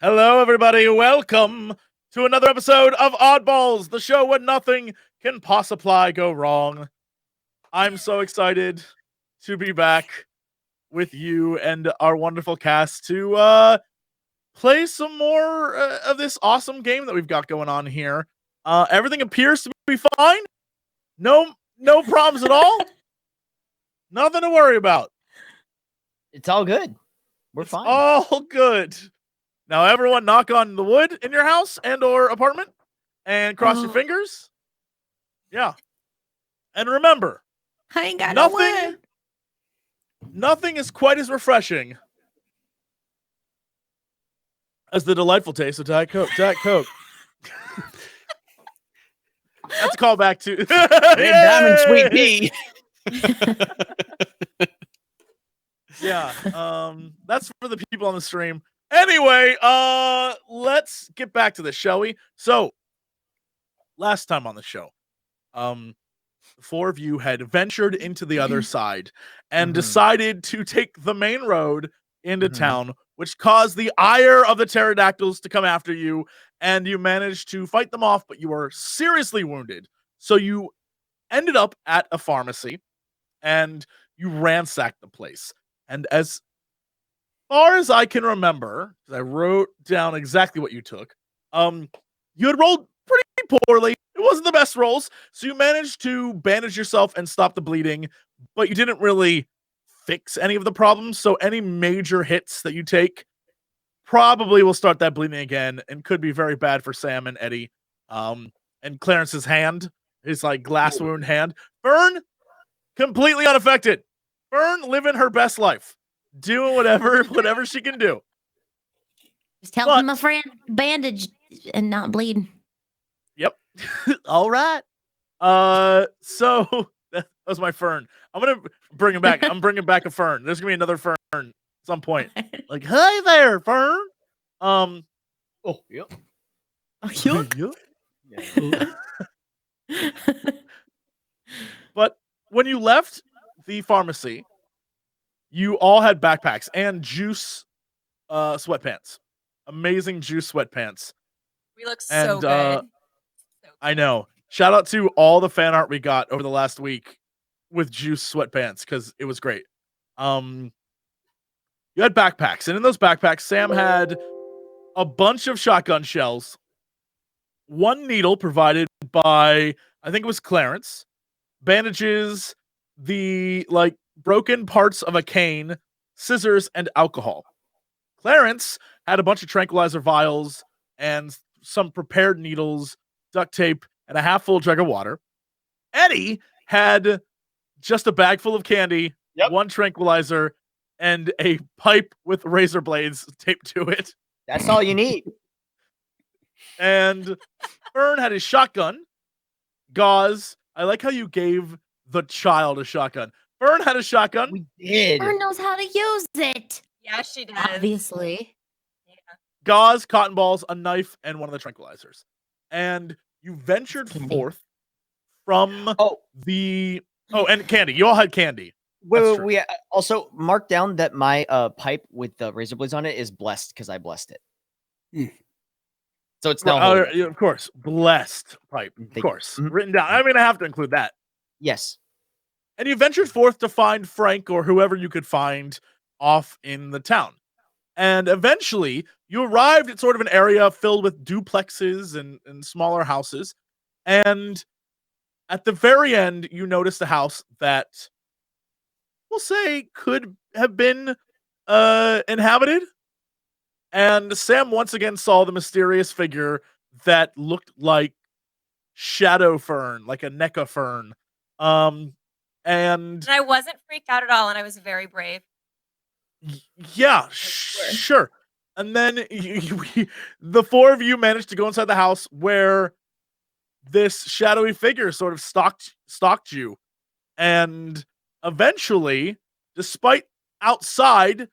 Hello, everybody. Welcome to another episode of Oddballs, the show where nothing can possibly go wrong. I'm so excited to be back with you and our wonderful cast to play some more of this awesome game that we've got going on here. Everything appears to be fine. No problems at all. Nothing to worry about. It's all good. We're fine. All good. Now, everyone, knock on the wood in your house and or apartment, and cross your fingers. Yeah, and remember, I ain't got no wood. Nothing is quite as refreshing as the delightful taste of Diet Coke. Diet Coke. That's a callback to Diamond Sweet Pea. Yeah, that's for the people on the stream. Anyway, let's get back to this, shall we? So, last time on the show, the four of you had ventured into the other side and decided to take the main road into town, which caused the ire of the pterodactyls to come after you, and you managed to fight them off, but you were seriously wounded. So you ended up at a pharmacy, and you ransacked the place. And as far as I can remember, because I wrote down exactly what you took, you had rolled pretty poorly. It wasn't the best rolls, so you managed to bandage yourself and stop the bleeding, but you didn't really fix any of the problems, so any major hits that you take probably will start that bleeding again and could be very bad for Sam and Eddie. And Clarence's hand, his like glass wound hand. Fern, completely unaffected. Fern living her best life. Doing whatever she can do. Just helping my friend bandage and not bleed. Yep. All right. So that was my Fern. I'm gonna bring him back. I'm bringing back a Fern. There's gonna be another Fern at some point. Like, hey there, Fern. Oh, yep. But when you left the pharmacy, you all had backpacks and juice sweatpants. Amazing juice sweatpants. We look so good. I know. Shout out to all the fan art we got over the last week with juice sweatpants because it was great. You had backpacks, and in those backpacks, Sam had a bunch of shotgun shells, one needle provided by, I think it was Clarence, bandages, the like broken parts of a cane, scissors, and alcohol. Clarence had a bunch of tranquilizer vials and some prepared needles, duct tape, and a half full jug of water. Eddie had just a bag full of candy, one tranquilizer, and a pipe with razor blades taped to it. That's all you need. And Fern had his shotgun, gauze. I like how you gave the child a shotgun. Fern had a shotgun. We did. Fern knows how to use it. Yeah, she does. Obviously. Gauze, cotton balls, a knife, and one of the tranquilizers. And you ventured forth from the... Oh, and candy. You all had candy. Wait, we also marked down that my pipe with the razor blades on it is blessed because I blessed it. So it's now of course. Blessed pipe. Of course. Written down. I mean, I have to include that. Yes. And you ventured forth to find Frank or whoever you could find off in the town. And eventually, you arrived at sort of an area filled with duplexes and smaller houses. And at the very end, you noticed a house that we'll say could have been inhabited. And Sam once again saw the mysterious figure that looked like Shadow Fern, like a NECA Fern. And I wasn't freaked out at all, and I was very brave. Yeah, sure. And then the four of you managed to go inside the house where this shadowy figure sort of stalked you. And eventually, despite outside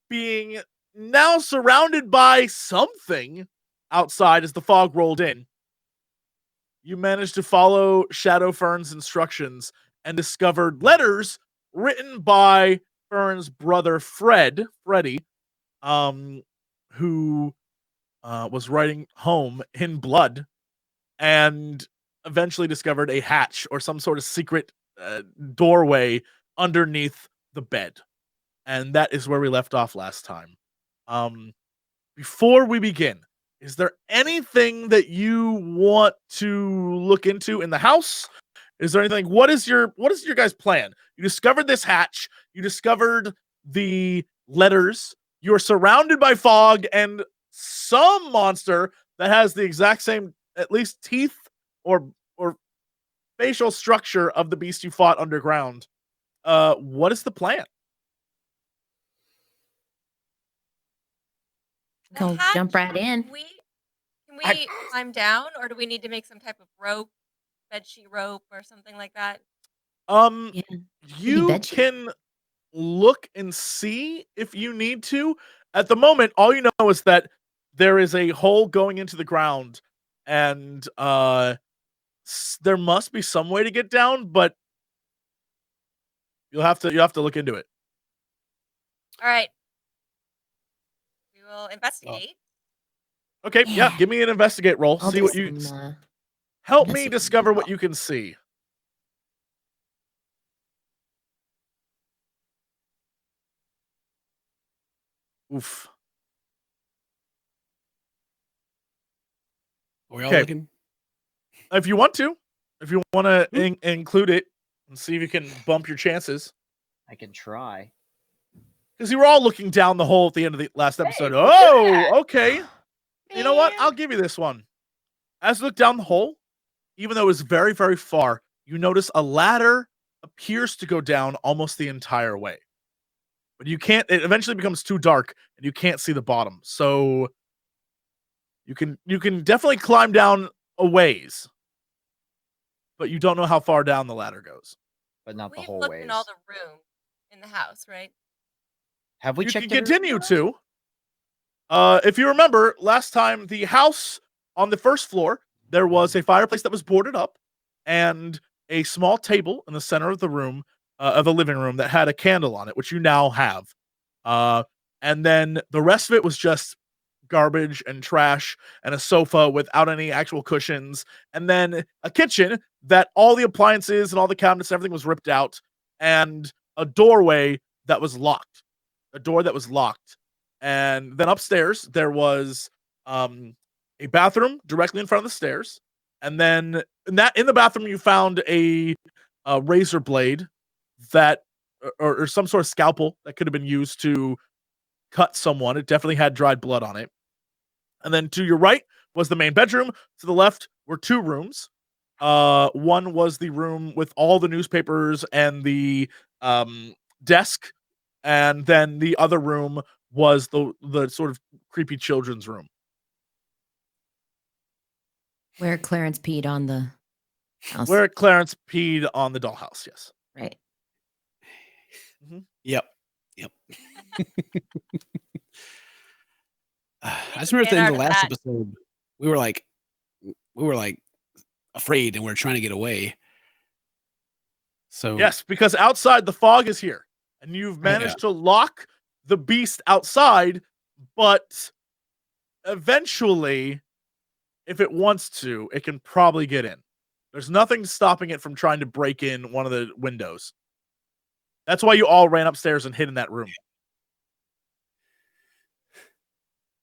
being now surrounded by something outside as the fog rolled in, you managed to follow Shadow Fern's instructions and discovered letters written by Fern's brother Freddie, who was writing home in blood and eventually discovered a hatch or some sort of secret doorway underneath the bed. And that is where we left off last time. Before we begin, is there anything that you want to look into in the house? Is there anything? What is your guys' plan? You discovered this hatch. You discovered the letters. You are surrounded by fog and some monster that has the exact same, at least teeth or facial structure of the beast you fought underground. What is the plan? The Go hatch, jump right in. Can we climb down, or do we need to make some type of rope, bedsheet rope, or something like that? Yeah. You bedsheet. can look and see if you need to. At the moment, all you know is that there is a hole going into the ground, and there must be some way to get down, but you'll have to look into it. All right. We will investigate. Okay, yeah, give me an investigate roll. I'll See do what you some, help me investigate discover as what well. you can see. Oof. Are we all Okay. looking? If you want to include it and see if you can bump your chances. I can try. Because you were all looking down the hole at the end of the last episode. look at that. Okay. You know what? I'll give you this one. As you look down the hole, even though it's very, very far, you notice a ladder appears to go down almost the entire way. But you can't, it eventually becomes too dark and you can't see the bottom. So you can definitely climb down a ways. But you don't know how far down the ladder goes. But not the We've whole looked ways. in all the rooms in the house, right? Have we You checked can every room continue already? to. If you remember, last time the house on the first floor, there was a fireplace that was boarded up and a small table in the center of the room, of the living room, that had a candle on it, which you now have. And then the rest of it was just garbage and trash and a sofa without any actual cushions, and then a kitchen that all the appliances and all the cabinets and everything was ripped out, and a doorway that was locked. A door that was locked. And then upstairs there was a bathroom directly in front of the stairs, and then in the bathroom you found a razor blade that or some sort of scalpel that could have been used to cut someone. It definitely had dried blood on it. And then to your right was the main bedroom. To the left were two rooms. One was the room with all the newspapers and the desk, and then the other room was the sort of creepy children's room. Where Clarence peed on the house. Where Clarence peed on the dollhouse, yes. Right. Yep. I just need remember to at the get end out of the of last that. episode, we were like afraid and we are trying to get away. So Yes, because outside the fog is here, and you've managed to lock the beast outside, but eventually, if it wants to, it can probably get in. There's nothing stopping it from trying to break in one of the windows. That's why you all ran upstairs and hid in that room.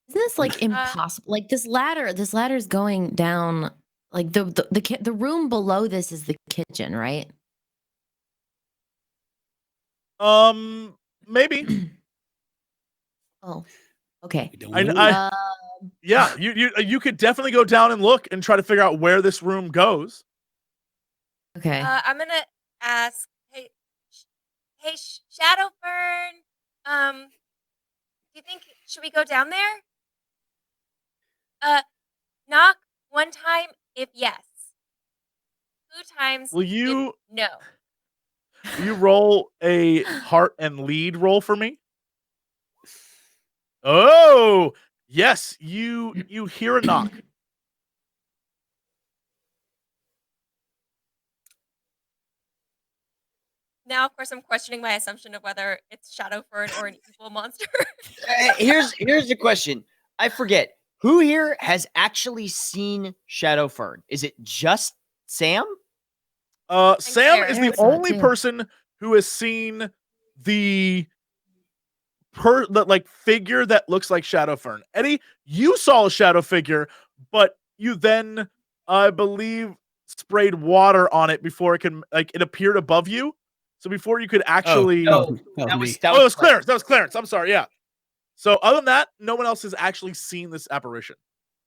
Isn't this like impossible? Like this ladder's going down. Like the room below this is the kitchen, right? Maybe. Oh, okay. we don't know. Yeah, you could definitely go down and look and try to figure out where this room goes. Okay. I'm gonna ask, hey, Shadowburn, do you think should we go down there? Knock one time if yes. 2 times Will if you no. will you roll a heart and lead roll for me? Oh, yes, you hear a knock. Now, of course, I'm questioning my assumption of whether it's Shadowfern or an evil monster. Here's the question. I forget. Who here has actually seen Shadow Fern? Is it just Sam? Sam Claire. is the Claire saw it only too. person who has seen the figure that looks like Shadowfern. Eddie, you saw a shadow figure, but you then, I believe, sprayed water on it before it can it appeared above you. So before you could actually, no. That was me. it was Clarence. That was Clarence. I'm sorry. Yeah. So other than that, no one else has actually seen this apparition.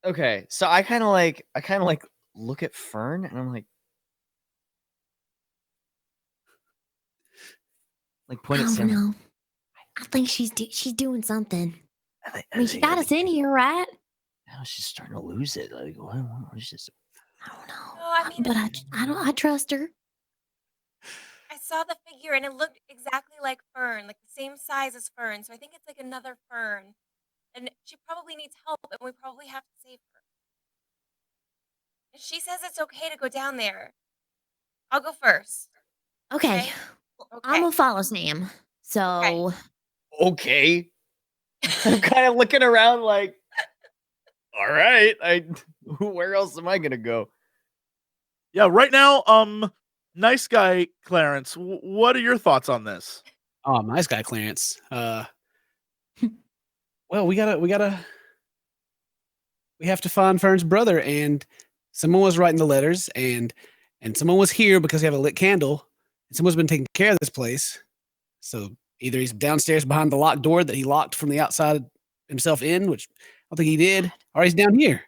Okay, so I kind of like look at Fern and I'm like point I at don't Sam. know. I think she's doing something. I I mean, she got us in here, right? Now she's starting to lose it. Like, what is this? I don't know. No, I mean, But I trust her. I saw the figure and it looked exactly like Fern, like the same size as Fern. So I think it's like another Fern. And she probably needs help and we probably have to save her. If she says it's okay to go down there, I'll go first. Okay. Okay. I'm gonna follow Sam. So Okay. I'm kind of looking around like, all right, where else am I gonna go? Yeah. Right now, nice guy Clarence. What are your thoughts on this? Oh, nice guy, Clarence. Well, we have to find Fern's brother, and someone was writing the letters, and someone was here because we have a lit candle, and someone's been taking care of this place. So either he's downstairs behind the locked door that he locked from the outside himself in, which I don't think he did, or he's down here.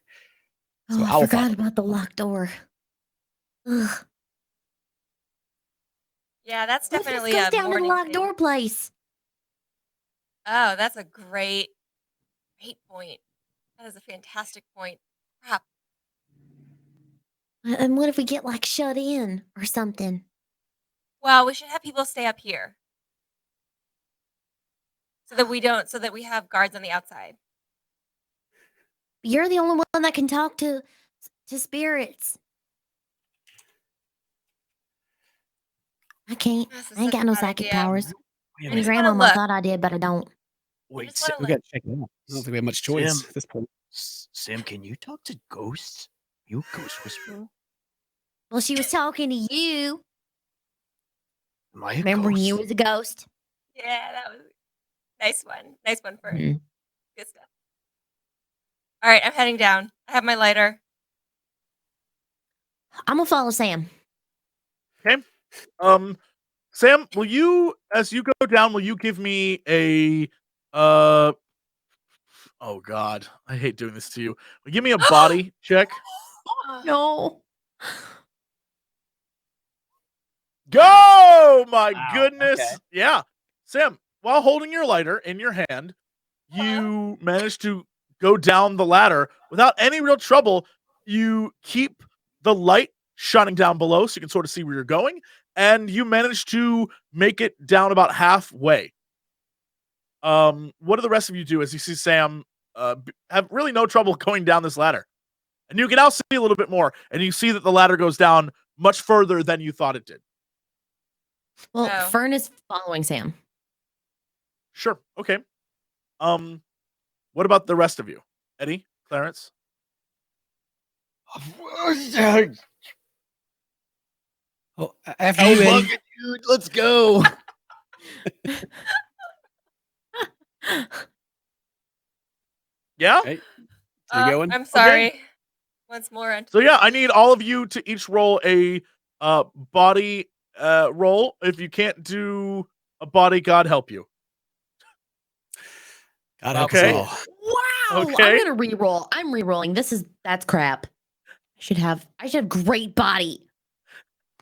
So I forgot about the locked door. Ugh. Yeah, that's Let's definitely go a down to the morning locked thing. door place. Oh, that's a great point. That is a fantastic point. Crap. And what if we get shut in or something? Well, we should have people stay up here. So that we have guards on the outside. You're the only one that can talk to spirits. I can't. This is I ain't such got a no bad psychic idea. powers. Yeah, And just wanna grandmama look. thought I did, but I don't. Wait, just wanna we got to check it out. I don't think we have much choice Sam. at this point. Sam, can you talk to ghosts? You a ghost whisperer? Well, she was talking to you. Am I a Remember ghost? you was a ghost? Yeah, that was nice one. Nice one, Fern. Mhm. Good stuff. All right, I'm heading down. I have my lighter. I'm gonna follow Sam. Sam, will you, as you go down, will you give me a oh God, I hate doing this to you. Will you give me a body check? No. Go! My Wow, goodness. okay. Yeah. Sam, while holding your lighter in your hand, you manage to go down the ladder without any real trouble. You keep the light shining down below so you can sort of see where you're going, and you manage to make it down about halfway. What do the rest of you do as you see Sam have really no trouble going down this ladder? And you can now see a little bit more, and you see that the ladder goes down much further than you thought it did. Well, Oh. Fern is following Sam. Sure. Okay. What about the rest of you? Eddie, Clarence? Oh, after you, Eddie. Dude, let's go. Yeah? Right. So you going? I'm sorry. Once more. So yeah, I need all of you to each roll a body roll. If you can't do a body, God help you. God help Okay. us all. Wow. Okay. I'm gonna re-roll. I'm re-rolling. That's crap. I should have great body.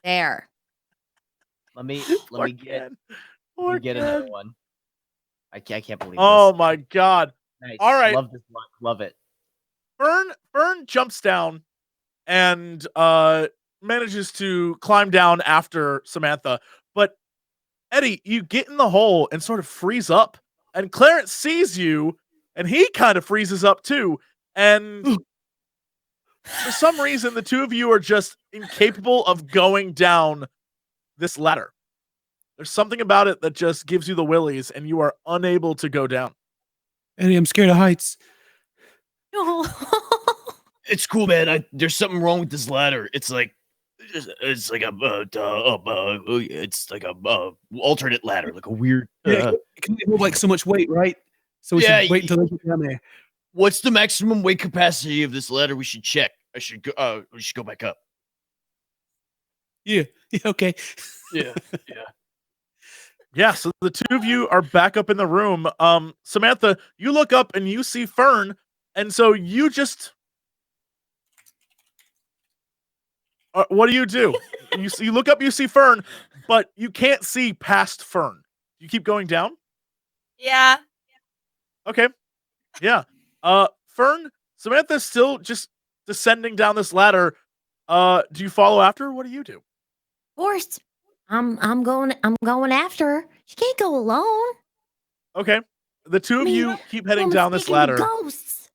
There. Let me get Morgan. another one. I can't believe Oh this. my God. Nice. All right. Love this luck. Love it. Fern jumps down and manages to climb down after Samantha. But Eddie, you get in the hole and sort of freeze up. And Clarence sees you, and he kind of freezes up too. And for some reason, the two of you are just incapable of going down this ladder. There's something about it that just gives you the willies, and you are unable to go down. Eddie, I'm scared of heights. It's cool, man. There's something wrong with this ladder. It's like it's like a alternate ladder, like a weird. Yeah, it can hold like so much weight, right? So we should wait until they get down there. What's the maximum weight capacity of this ladder? We should check. We should go back up. Yeah. Okay. Yeah. Yeah, so the two of you are back up in the room. Samantha, you look up and you see Fern, and so you just what do? You look up, you see Fern, but you can't see past Fern. You keep going down? Yeah. Okay. Yeah. Fern, Samantha's still just descending down this ladder. Do you follow after? What do you do? Of course, I'm going after her. She can't go alone. Okay. The two of you keep heading down this speaking to ladder. Ghosts.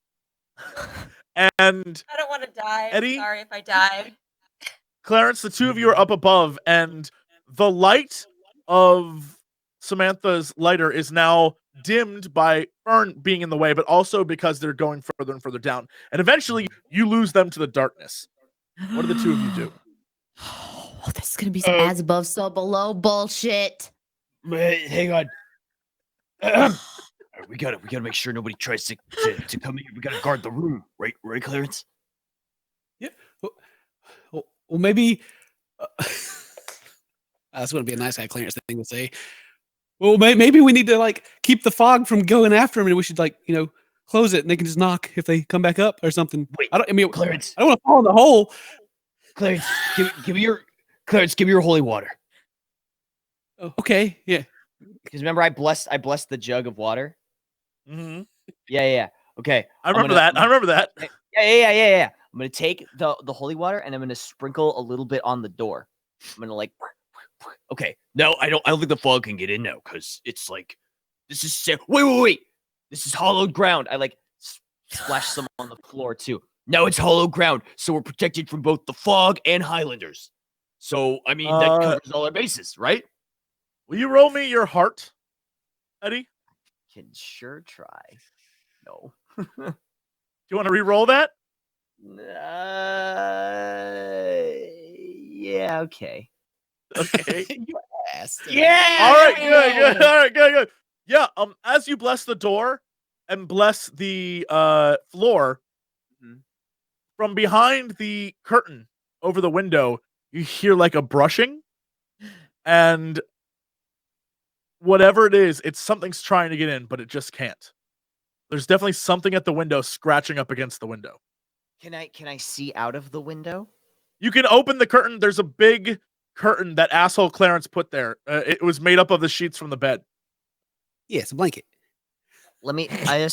And I don't want to die. Eddie? I'm sorry if I died. Clarence, the two of you are up above, and the light of Samantha's lighter is now dimmed by Fern being in the way, but also because they're going further and further down. And eventually, you lose them to the darkness. What do the two of you do? Oh, this is gonna be some as above, so below bullshit. Hang on. We gotta make sure nobody tries to come in. We gotta guard the room, right, Clarence? Yeah. Well, maybe that's gonna be a nice guy Clarence thing to say. Well, maybe we need to like keep the fog from going after him, and we should close it, and they can just knock if they come back up or something. Wait, Clarence, I don't want to fall in the hole. Clarence, give me your holy water. Oh, okay, yeah. Because remember, I blessed the jug of water. Mm-hmm. Yeah. Okay. I remember that. Yeah. I'm gonna take the holy water and I'm gonna sprinkle a little bit on the door. I'm gonna Okay. No, I don't think the fog can get in now because it's like this is wait. This is hollowed ground. I splash some on the floor too. Now it's hollow ground, so we're protected from both the fog and Highlanders. So I mean that covers all our bases, right? Will you roll me your heart, Eddie? Can sure try. No. Do you want to re-roll that? Yeah, okay. Okay. You ass. Yeah. All right, good. All right, good. Yeah, as you bless the door and bless the floor, from behind the curtain over the window, you hear like a brushing, and whatever it is, something's trying to get in, but it just can't. There's definitely something at the window scratching up against the window. Can I see out of the window? You can open the curtain. There's a big curtain that asshole Clarence put there. It was made up of the sheets from the bed. Yeah, it's a blanket. I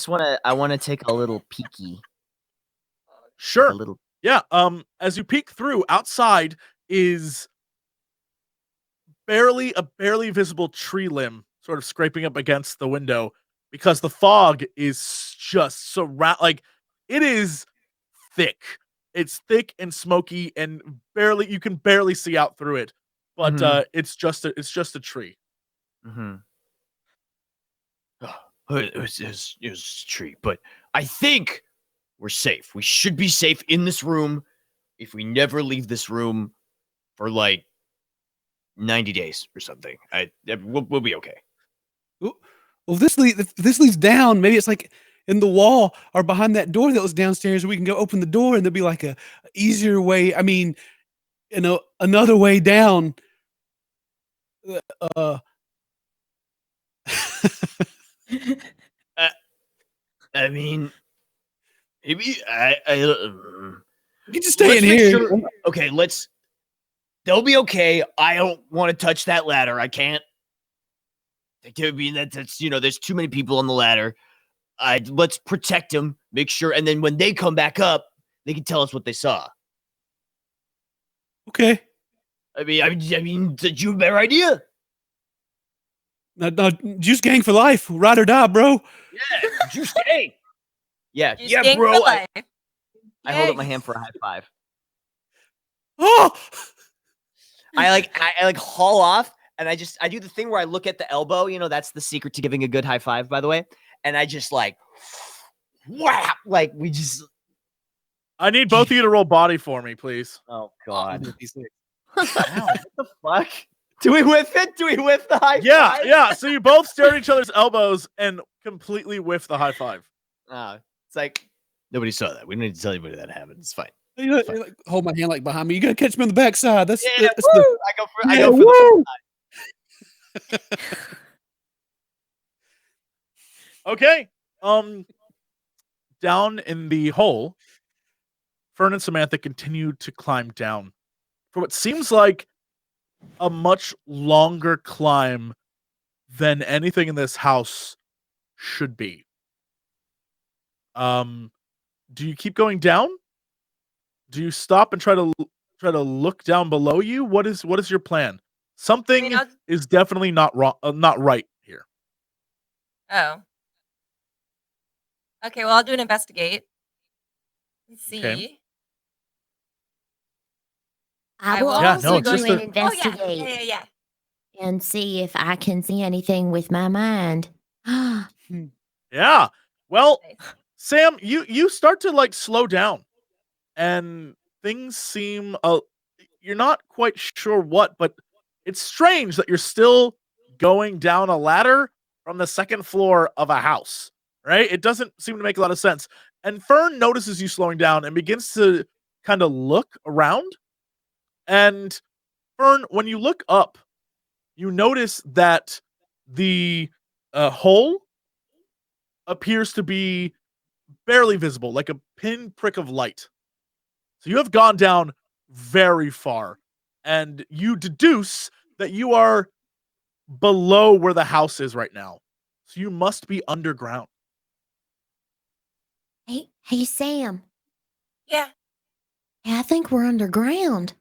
want to take a little peeky. Sure. A little. Yeah. As you peek through, outside is a barely visible tree limb sort of scraping up against the window because the fog is just it is thick. It's thick and smoky and you can barely see out through it. But it's just a tree. Mm-hmm. It was a tree, but I think we're safe. We should be safe in this room if we never leave this room for 90 days or something. We'll be okay. Well, if this leads down, maybe it's in the wall or behind that door that was downstairs. We can go open the door, and there'll be a easier way. I mean, another way down. I mean, maybe you can just stay in here. Sure. Okay, they'll be okay. I don't want to touch that ladder. I can't. I mean, that's there's too many people on the ladder. Let's protect them, make sure, and then when they come back up, they can tell us what they saw. Okay. I mean, did you have a better idea? No, Juice Gang for life, ride or die, bro. Yeah, Juice Gang. Yeah, Juice Gang bro. for life. I hold up my hand for a high five. Oh! I haul off, and I do the thing where I look at the elbow. That's the secret to giving a good high five, by the way. And I just whap, like we just. I need both of you to roll body for me, please. Oh God! Wow, Wow, what the fuck? Do we whiff it? Do we whiff the high Yeah, five? yeah. So you both stare at each other's elbows and completely whiff the high five. It's like nobody saw that. We don't need to tell anybody that happened. It's fine. You like, hold my hand like behind me. You gotta catch me on the backside. That's Yeah, that's woo! the I yeah, go for woo! Okay. Down in the hole, Fern and Samantha continue to climb down for what seems like a much longer climb than anything in this house should be. Do you keep going down? Do you stop and try to look down below you? What is your plan? Something I'll- is definitely not wrong, not right here. Oh. Okay, well, I'll do an investigate. Let's see. Okay. I I will will Yeah, also no, it's do just an a- investigate Yeah. and see if I can see anything with my mind. Yeah. Well, Nice. Sam, you start to like slow down, and things seem you're not quite sure what, but it's strange that you're still going down a ladder from the second floor of a house, right? It doesn't seem to make a lot of sense. And Fern notices you slowing down and begins to kind of look around. And Fern, when you look up, you notice that the hole appears to be barely visible, like a pinprick of light. So you have gone down very far, and you deduce that you are below where the house is right now. So you must be underground. Hey, Sam. Yeah. I think we're underground.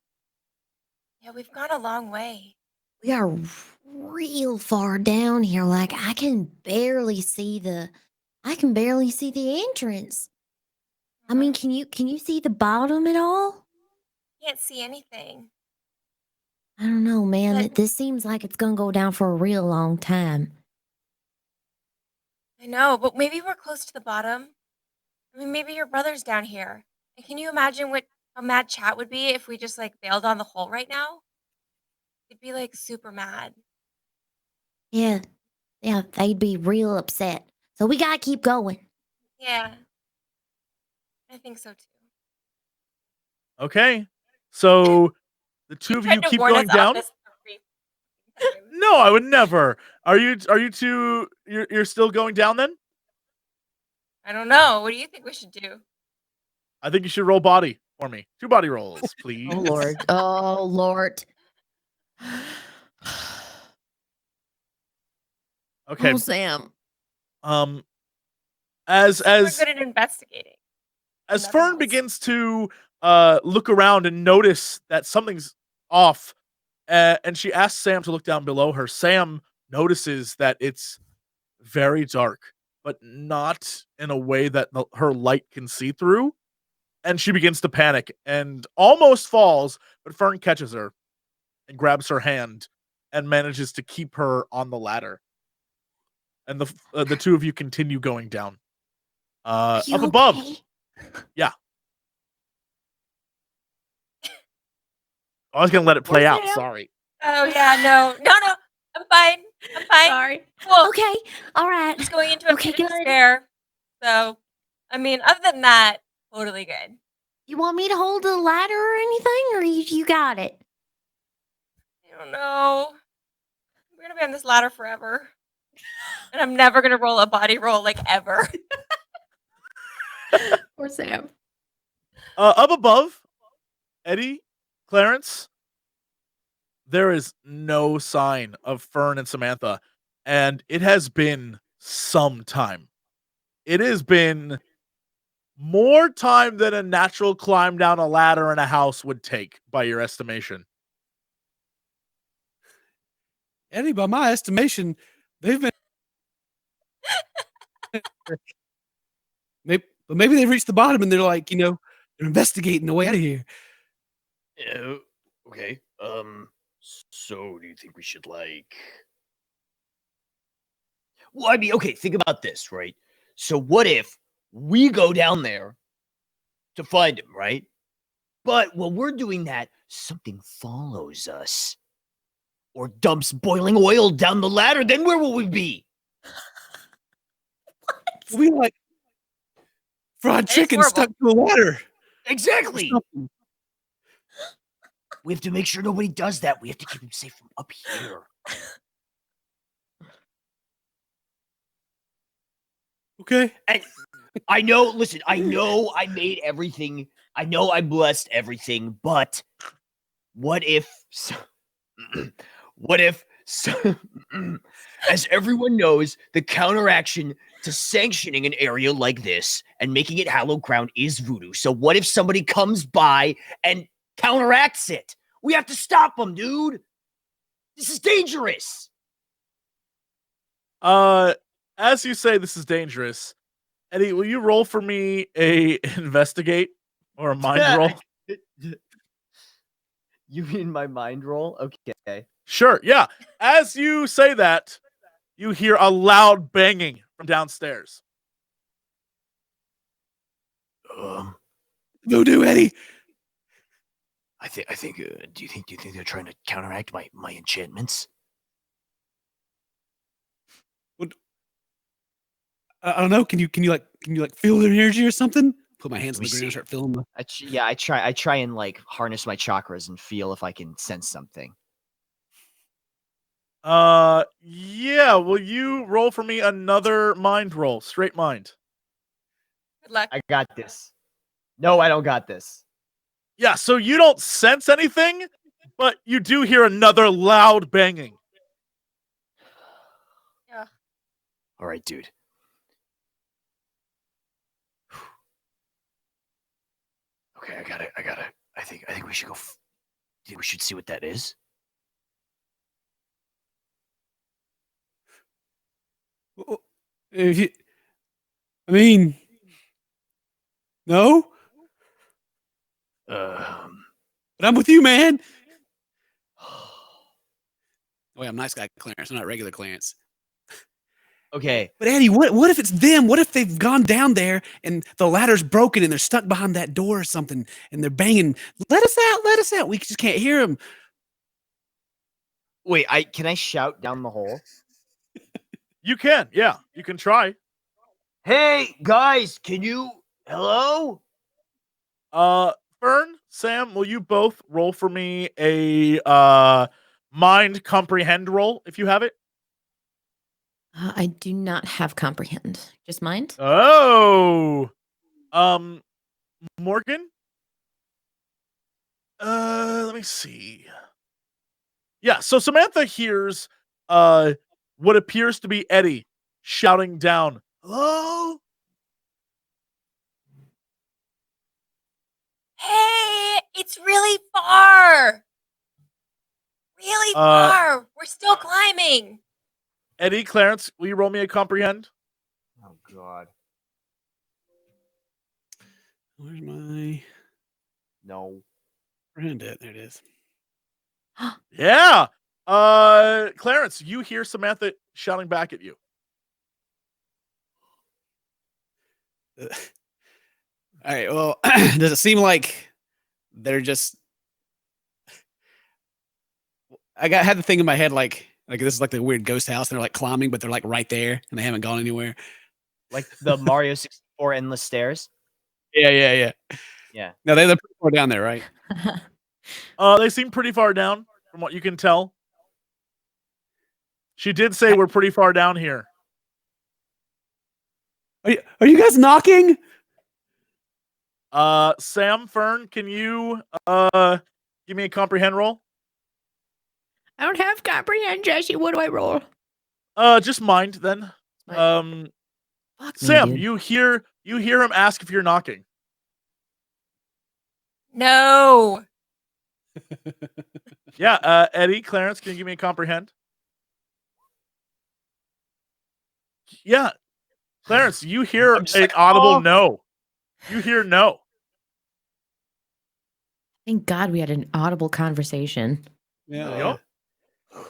Yeah, we've gone a long way. We are real far down here. Like I can barely see the entrance. I mean, can you see the bottom at all? Can't see anything. I don't know, man. But- This seems like it's gonna go down for a real long time. I know, but maybe we're close to the bottom. I mean, maybe your brother's down here. And can you imagine how mad chat would be if we just like bailed on the hole right now? It'd be like super mad. Yeah, they'd be real upset. So we gotta keep going. Yeah. I think so too. Okay. So the two of you Tried to keep warn going us off down? this for 3 times. No, I would never. Are you two you're still going down then? I don't know. What do you think we should do? I think you should roll body for me. 2 body rolls, please. Oh Lord. Oh Lord. Okay. Oh Sam. As We're good at investigating. as Nothing Fern else. begins to look around and notice that something's off, and she asks Sam to look down below her, Sam notices that it's very dark, but not in a way that her light can see through. And she begins to panic and almost falls, but Fern catches her and grabs her hand and manages to keep her on the ladder. And the two of you continue going down. Are Up you above. okay? I was gonna let it play Where's out. Sam? Sorry. Oh yeah, no. I'm fine. Sorry. Cool. Okay. All right. Just going into a Okay, pit of good. despair. So, I mean, other than that, totally good. You want me to hold the ladder or anything, or you got it? I don't know. We're gonna be on this ladder forever, and I'm never gonna roll a body roll like ever. Poor Sam. Up above, Eddie, Clarence, there is no sign of Fern and Samantha, and it has been some time. It has been more time than a natural climb down a ladder in a house would take, by your estimation. Eddie, by my estimation, they've been. Maybe they've reached the bottom and they're like, they're investigating the way out of here. Yeah, okay. So do you think we should like? Well, I mean, okay. Think about this, right? So what if We go down there to find him, right? But while we're doing that, something follows us or dumps boiling oil down the ladder. Then where will we be? We like fried It's chicken horrible. stuck to a ladder. or Exactly. something. We have to make sure nobody does that. We have to keep him safe from up here. Okay. And I know, listen, I know I made everything. I know I blessed everything, but what if, what if, as everyone knows, the counteraction to sanctioning an area like this and making it hallowed ground is voodoo. So what if somebody comes by and counteracts it? We have to stop them, dude. This is dangerous. As you say, this is dangerous. Eddie, will you roll for me a investigate or a mind roll? You mean my mind roll? Okay. Sure, yeah. As you say that, you hear a loud banging from downstairs. Voodoo Eddie. I think. Do you think they're trying to counteract my enchantments? I don't know. Can you feel their energy or something? Put my hands Let on the me ground and see. start feeling them. I try and like harness my chakras and feel if I can sense something. Yeah. Will you roll for me another mind roll? Straight mind. Good luck. I got this. No, I don't got this. Yeah, so you don't sense anything, but you do hear another loud banging. Yeah. All right, dude. Okay, I gotta. I think we should go. We should see what that is. If you, I mean, no, but I'm with you, man. Wait, I'm nice guy Clarence. I'm not regular Clarence. Okay. But Eddie, what if it's them? What if they've gone down there and the ladder's broken and they're stuck behind that door or something and they're banging? Let us out! Let us out! We just can't hear them. Wait, can I shout down the hole? You can, yeah. You can try. Hey guys, can you? Hello? Fern, Sam, will you both roll for me a mind comprehend roll if you have it? I do not have comprehend. Just mind. Oh. Morgan? Let me see. Yeah, so Samantha hears what appears to be Eddie shouting down, "Hello?" Hey, it's really far. Really far. We're still climbing. Eddie, Clarence, will you roll me a comprehend? Oh God. Where's my No. friend at? There it is. Yeah. Clarence, you hear Samantha shouting back at you. All right. Well, does it seem like they're just? Had the thing in my head like this is like the weird ghost house. And they're like climbing, but they're like right there, and they haven't gone anywhere. Like the Mario 64 endless stairs? Yeah. Yeah. No, they're pretty far down there, right? They seem pretty far down from what you can tell. She did say we're pretty far down here. Are you guys knocking? Sam, Fern, can you give me a comprehend roll? I don't have comprehend, Jesse. What do I roll? Just mind then. Fuck me, Sam, dude. you hear him ask if you're knocking. No. Yeah, Eddie, Clarence, can you give me a comprehend? Yeah. Clarence, you hear I'm just an like, audible "Oh." no. You hear no. Thank God we had an audible conversation. Yep.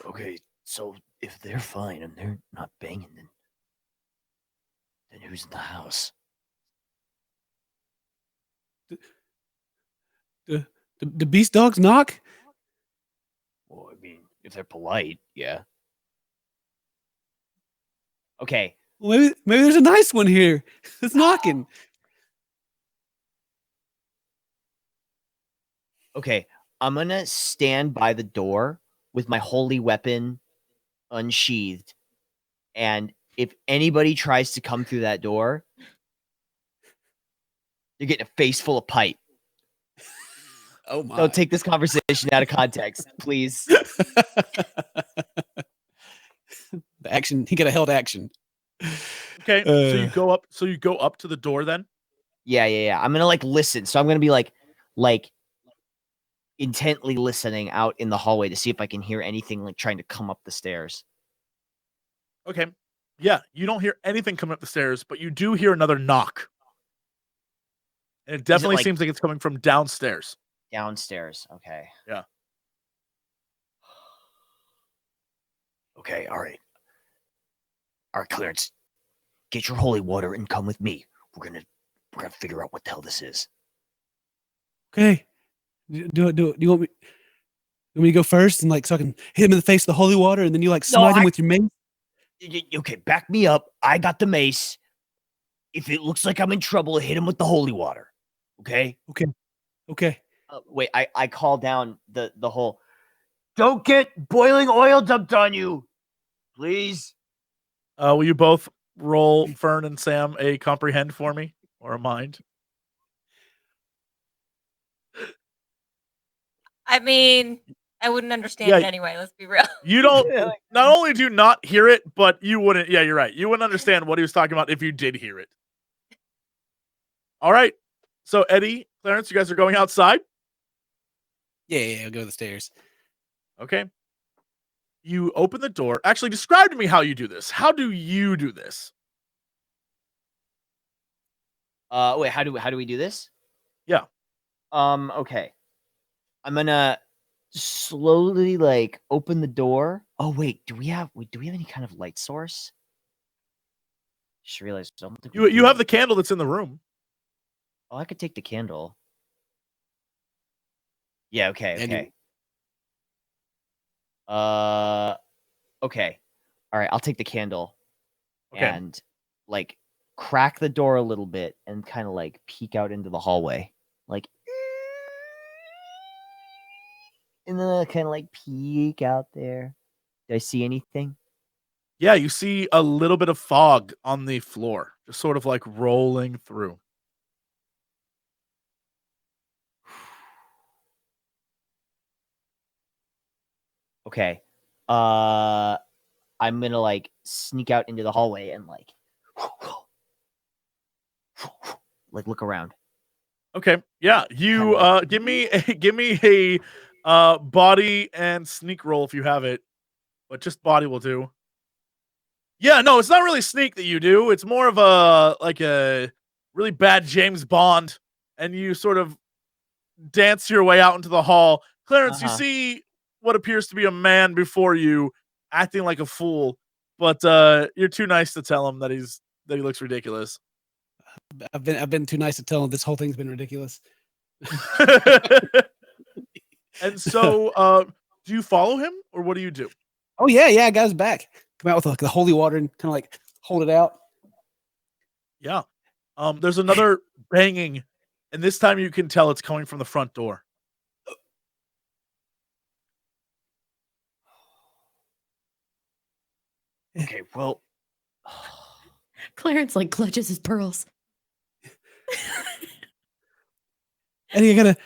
Okay, so if they're fine and they're not banging, then who's in the house? Do beast dogs knock? Well, I mean, if they're polite, yeah. Okay. Well, maybe there's a nice one here. It's knocking. Okay. I'm gonna stand by the door with my holy weapon unsheathed, and if anybody tries to come through that door, you're getting a face full of pipe. Oh my! Don't take this conversation out of context, please. The action. He got a held action. Okay, so you go up. So you go up to the door then. Yeah. I'm gonna like listen. So I'm gonna be like intently listening out in the hallway to see if I can hear anything like trying to come up the stairs. Okay. Yeah, you don't hear anything coming up the stairs, but you do hear another knock. And it definitely like- seems like it's coming from downstairs. Downstairs. Okay. Yeah. Okay, all right. All right, Clarence. Get your holy water and come with me. We're gonna figure out what the hell this is. Okay. Do you want me? You want me to go first and like so I can hit him in the face with the holy water, and then you like smite him with your mace? Okay, back me up. I got the mace. If it looks like I'm in trouble, hit him with the holy water. Okay? Okay. Wait, I call down the whole. Don't get boiling oil dumped on you, please. Will you both roll, Fern and Sam, a comprehend for me or a mind? I mean, I wouldn't understand Yeah. it anyway. Let's be real. You don't. Not only do you not hear it, but you wouldn't. Yeah, you're right. You wouldn't understand what he was talking about if you did hear it. All right. So Eddie, Clarence, you guys are going outside. Yeah. I'll go to the stairs. Okay. You open the door. Actually, describe to me how you do this. How do you do this? Wait, how do we do this? Yeah. Okay. I'm gonna slowly like open the door. Oh wait, do we have any kind of light source? Just realized I don't think we You do. have the candle that's in the room. Oh, I could take the candle. Yeah, okay. Okay. All right, I'll take the candle. Okay. And like crack the door a little bit and kind of like peek out into the hallway. Like and then I kind of like peek out there. Do I see anything? Yeah, you see a little bit of fog on the floor, just sort of like rolling through. Okay. I'm gonna like sneak out into the hallway and like look around. Okay. Yeah. You give me a body and sneak roll if you have it, but just body will do. Yeah, no, it's not really sneak that you do. It's more of a really bad James Bond, and you sort of dance your way out into the hall. Clarence, you see what appears to be a man before you acting like a fool, but you're too nice to tell him that he looks ridiculous. I've been too nice to tell him this whole thing's been ridiculous. And so, do you follow him, or what do you do? Oh yeah, I got his back. Come out with like the holy water and kind of like hold it out. Yeah. There's another banging, and this time you can tell it's coming from the front door. Okay, well, Clarence like clutches his pearls. Eddie, I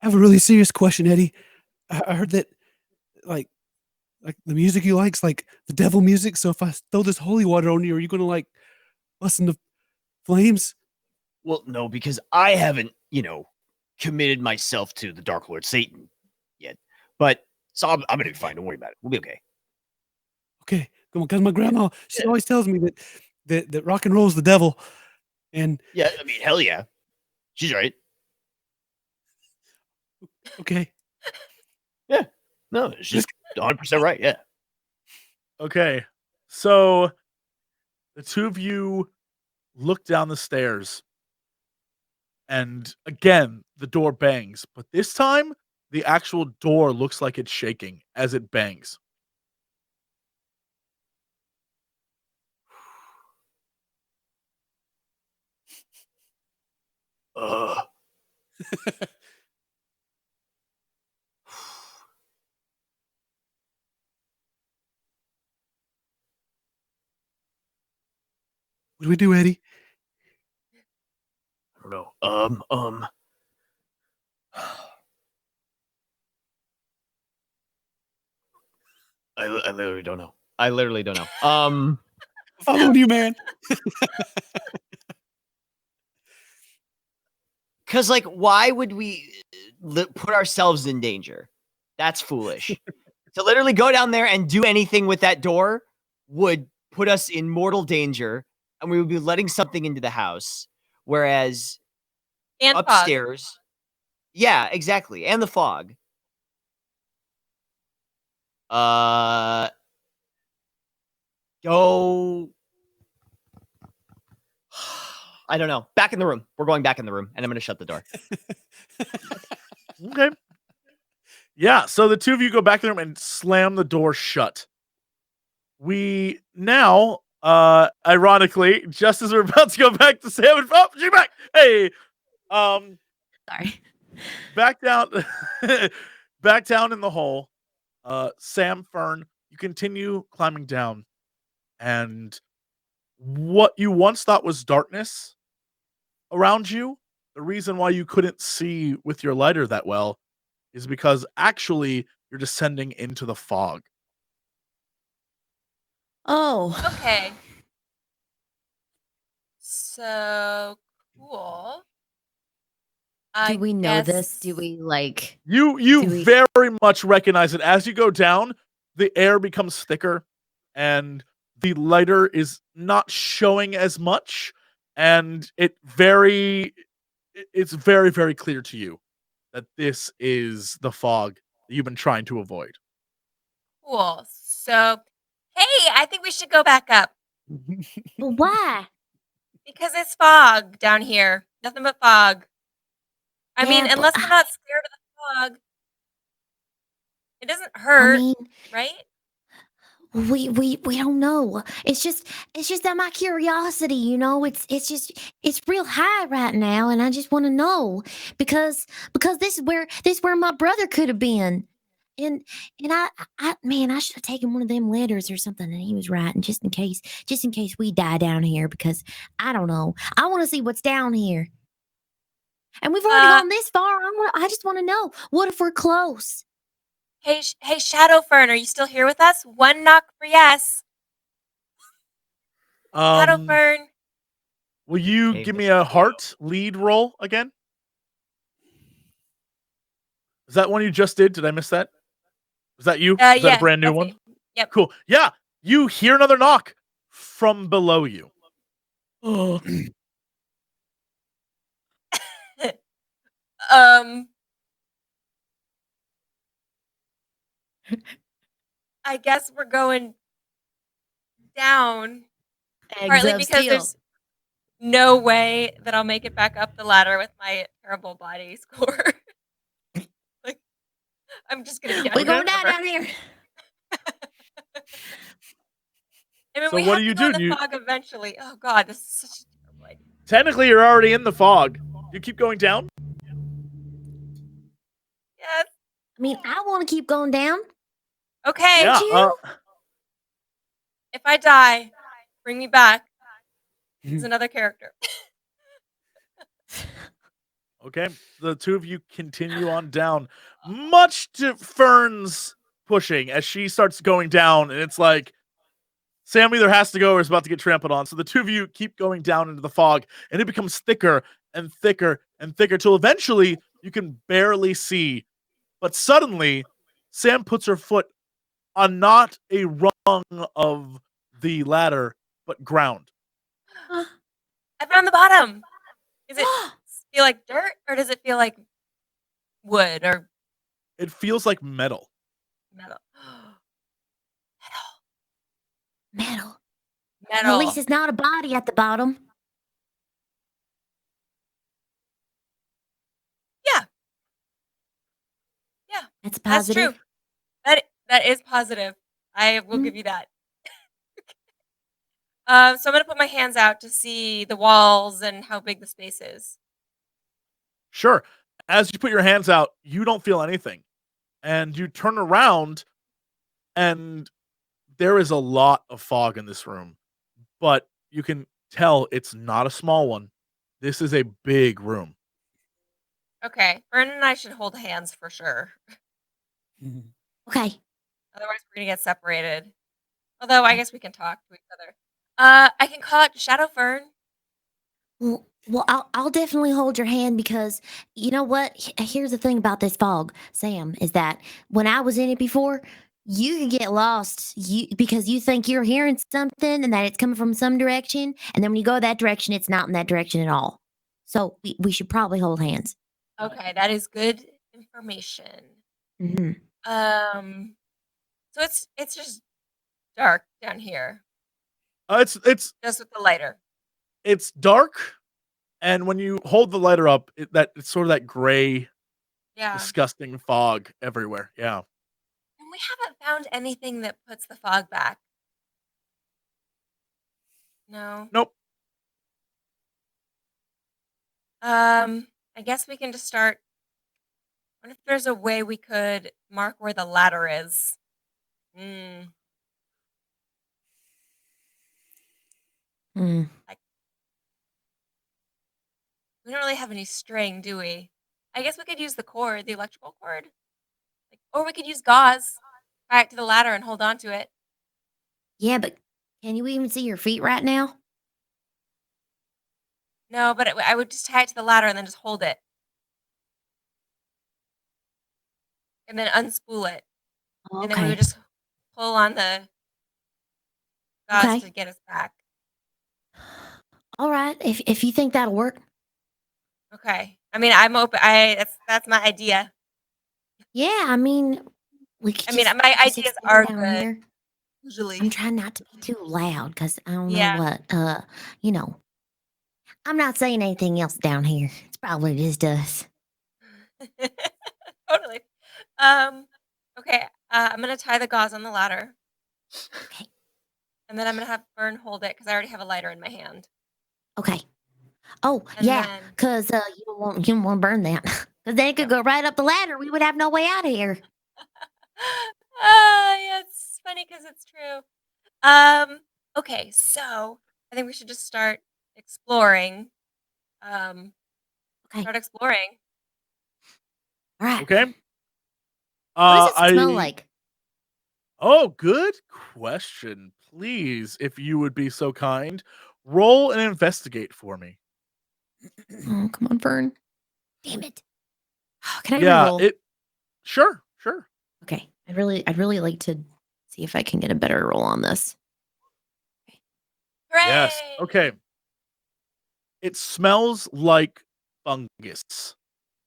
have a really serious question, Eddie. I heard that like the music you like's like the devil music. So if I throw this holy water on you, are you gonna like lessen the flames? well, no, because I haven't, committed myself to the Dark Lord Satan yet. But so I'm gonna be fine. Don't worry about it. We'll be okay. Okay, come on, because my grandma she always tells me that rock and roll is the devil, and Yeah, I mean, hell yeah, she's right. okay, No, she's 100% right. Yeah. Okay. So the two of you look down the stairs, And again, the door bangs, but this time the actual door looks like it's shaking as it bangs. Ugh. What do we do, Eddie? I don't know. I literally don't know. I literally don't know. Following you, man. Because like, why would we put ourselves in danger? That's foolish. To literally go down there and do anything with that door would put us in mortal danger, and we would be letting something into the house. Whereas And fog. upstairs, yeah, exactly, and the fog. Go. I don't know. Back in the room. We're going back in the room, and I'm going to shut the door. Okay. Yeah, so the two of you go back to the room and slam the door shut. We now, ironically, just as we're about to go back to Sam and she's back. Hey, Sorry. back down, back down in the hole. Sam, Fern, you continue climbing down, and what you once thought was darkness around you, the reason why you couldn't see with your lighter that well is because actually you're descending into the fog. Oh. Okay. So cool. Do we know this? guess- Do we like? You Do we- very much recognize it. As you go down, the air becomes thicker and the lighter is not showing as much, and it's very, very clear to you that this is the fog that you've been trying to avoid. Cool. So, hey, I think we should go back up But why? because it's fog down here. Nothing but fog. I mean, Yeah, but- unless we're not scared of the fog, it doesn't I hurt, mean, right? we don't know. It's just that my curiosity, you know, it's real high right now, and I just want to know because this is where my brother could have been. And I should have taken one of them letters or something that he was writing just in case we die down here, because I don't know. I want to see what's down here. And we've already gone this far. I just want to know, what if we're close? Hey, Shadow Fern, are you still here with us? One knock for yes. Shadow Fern. Will you Hey, give me Mr. a heart lead roll again? Is that one you just did? Did I miss that? Was that you? Is that Yeah, a brand new that's one? me. Yep. Cool. Yeah, you hear another knock from below you. I guess we're going down. Eggs Partly of because steel. there's no way that I'll make it back up the ladder with my terrible body score. Like, I'm just gonna be down. We're going forever. down here. I mean, So we what have do to you go in do? the fog eventually. Oh God, this is such a terrible idea. Technically, you're already in the fog. You keep going down? Yes. I mean, I want to keep going down. Okay. Yeah. you? If I die, bring me back as another character. Okay. The two of you continue on down, much to Fern's pushing as she starts going down, and it's like Sam either has to go or is about to get trampled on. So the two of you keep going down into the fog, and it becomes thicker and thicker and thicker till eventually you can barely see. But suddenly, Sam puts her foot on not a rung of the ladder, but ground. I found the bottom. Does it feel like dirt or does it feel like wood or It feels like metal. metal? Metal. Metal. Well, at least it's not a body at the bottom. That's That's positive. true. That is positive. I will give you that. So I'm gonna put my hands out to see the walls and how big the space is. Sure. As you put your hands out, you don't feel anything. And you turn around and there is a lot of fog in this room. But you can tell it's not a small one. This is a big room. Okay, Fern and I should hold hands for sure. Okay. Otherwise, we're gonna get separated. Although I guess we can talk to each other. I can call it Shadow Fern. Well, I'll definitely hold your hand because you know what? Here's the thing about this fog, Sam, is that when I was in it before, you could get lost because you think you're hearing something and that it's coming from some direction, and then when you go that direction, it's not in that direction at all. So we should probably hold hands. Okay, that is good information. Hmm. So it's just dark down here, It's just with the lighter. it's dark, and when you hold the lighter up, it's sort of that gray, Yeah. disgusting fog everywhere. Yeah. And we haven't found anything that puts the fog back. No. Nope. I guess we can just start. What if there's a way we could mark where the ladder is? Hmm. We don't really have any string, do we? I guess we could use the cord, the electrical cord. Or we could use gauze, tie it to the ladder and hold on to it. Yeah, but can you even see your feet right now? No, but I would just tie it to the ladder and then just hold it. And then unspool it. And then we Okay. would just pull on the gauze Okay. to get us back. All right. If you think that'll work. Okay. I mean, I'm open. That's my idea. Yeah, I mean, we could. I mean, just, my just ideas explore are down good. here. Usually. I'm trying not to be too loud because I don't Yeah. know what. You know, I'm not saying anything else down here. It's probably just us. Totally. Okay. I'm gonna tie the gauze on the ladder. Okay. And then I'm gonna have Fern hold it because I already have a lighter in my hand. Okay. Oh And yeah, then because you don't want to burn that because then it could go right up the ladder. We would have no way out of here. yeah, it's funny because it's true. Okay, so I think we should just start exploring. Okay. Start exploring. All right. Okay. What does it smell like? Oh, good question. Please, if you would be so kind, roll and investigate for me. Oh, come on, Fern. Damn it. Can I Yeah, reroll? Sure. Okay. I'd really like to see if I can get a better roll on this. Hooray! Yes. Okay. It smells like fungus,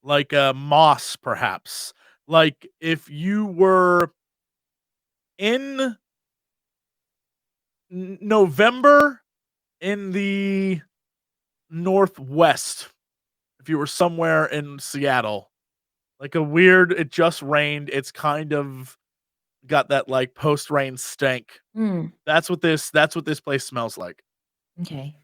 like moss, perhaps. Like if you were in November in the Northwest, if you were somewhere in Seattle, like a weird, it just rained. It's kind of got that like post rain stank. Hmm. That's what this place smells like. Okay.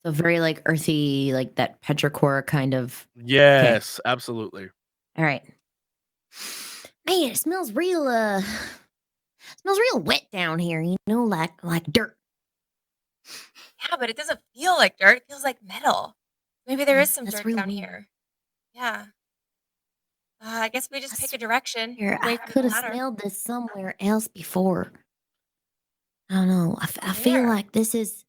So very like earthy, like that petrichor kind of. Yes, absolutely. All right. Man, it smells real wet down here, you know, like dirt. Yeah, but it doesn't feel like dirt. It feels like metal. Maybe there is some That's dirt real down weird. here. Yeah. I guess we just I pick a direction Here, I away from the could have ladder. smelled this somewhere else before. I don't know. I feel Where? like this is.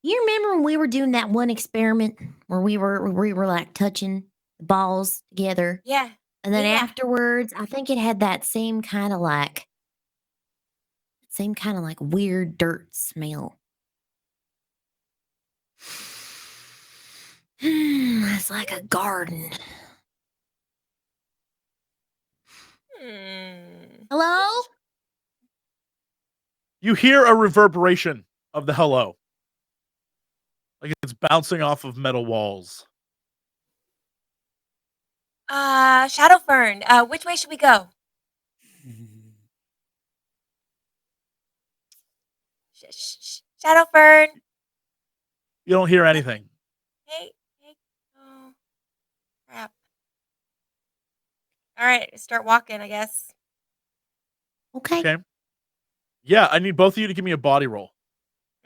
You remember when we were doing that one experiment where we were like touching the balls together, Yeah. and then Yeah. afterwards, I think it had that same kind of like weird dirt smell. It's like a garden. Hello? You hear a reverberation of the hello. Like it's bouncing off of metal walls. Shadow Fern, which way should we go? Shadow Fern. You don't hear anything. Hey. Oh, crap. All right, start walking, I guess. Okay. Okay. Yeah, I need both of you to give me a body roll.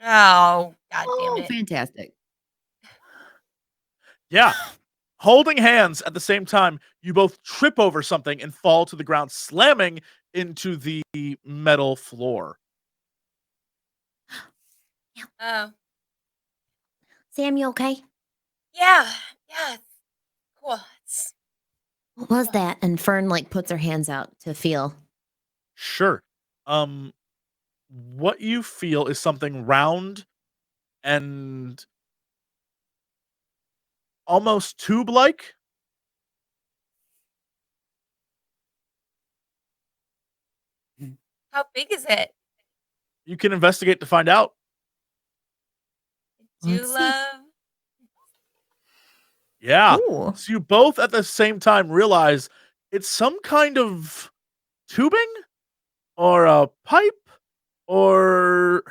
Oh, god damn Oh, it. fantastic. Yeah. Holding hands at the same time, you both trip over something and fall to the ground, slamming into the metal floor. Oh, Sam, you okay? yeah. Cool. What was that? And Fern like puts her hands out to feel. Sure. What you feel is something round and almost tube-like. How big is it? You can investigate to find out. Do Let's see. love. Yeah. Ooh. So you both at the same time realize it's some kind of tubing or a pipe or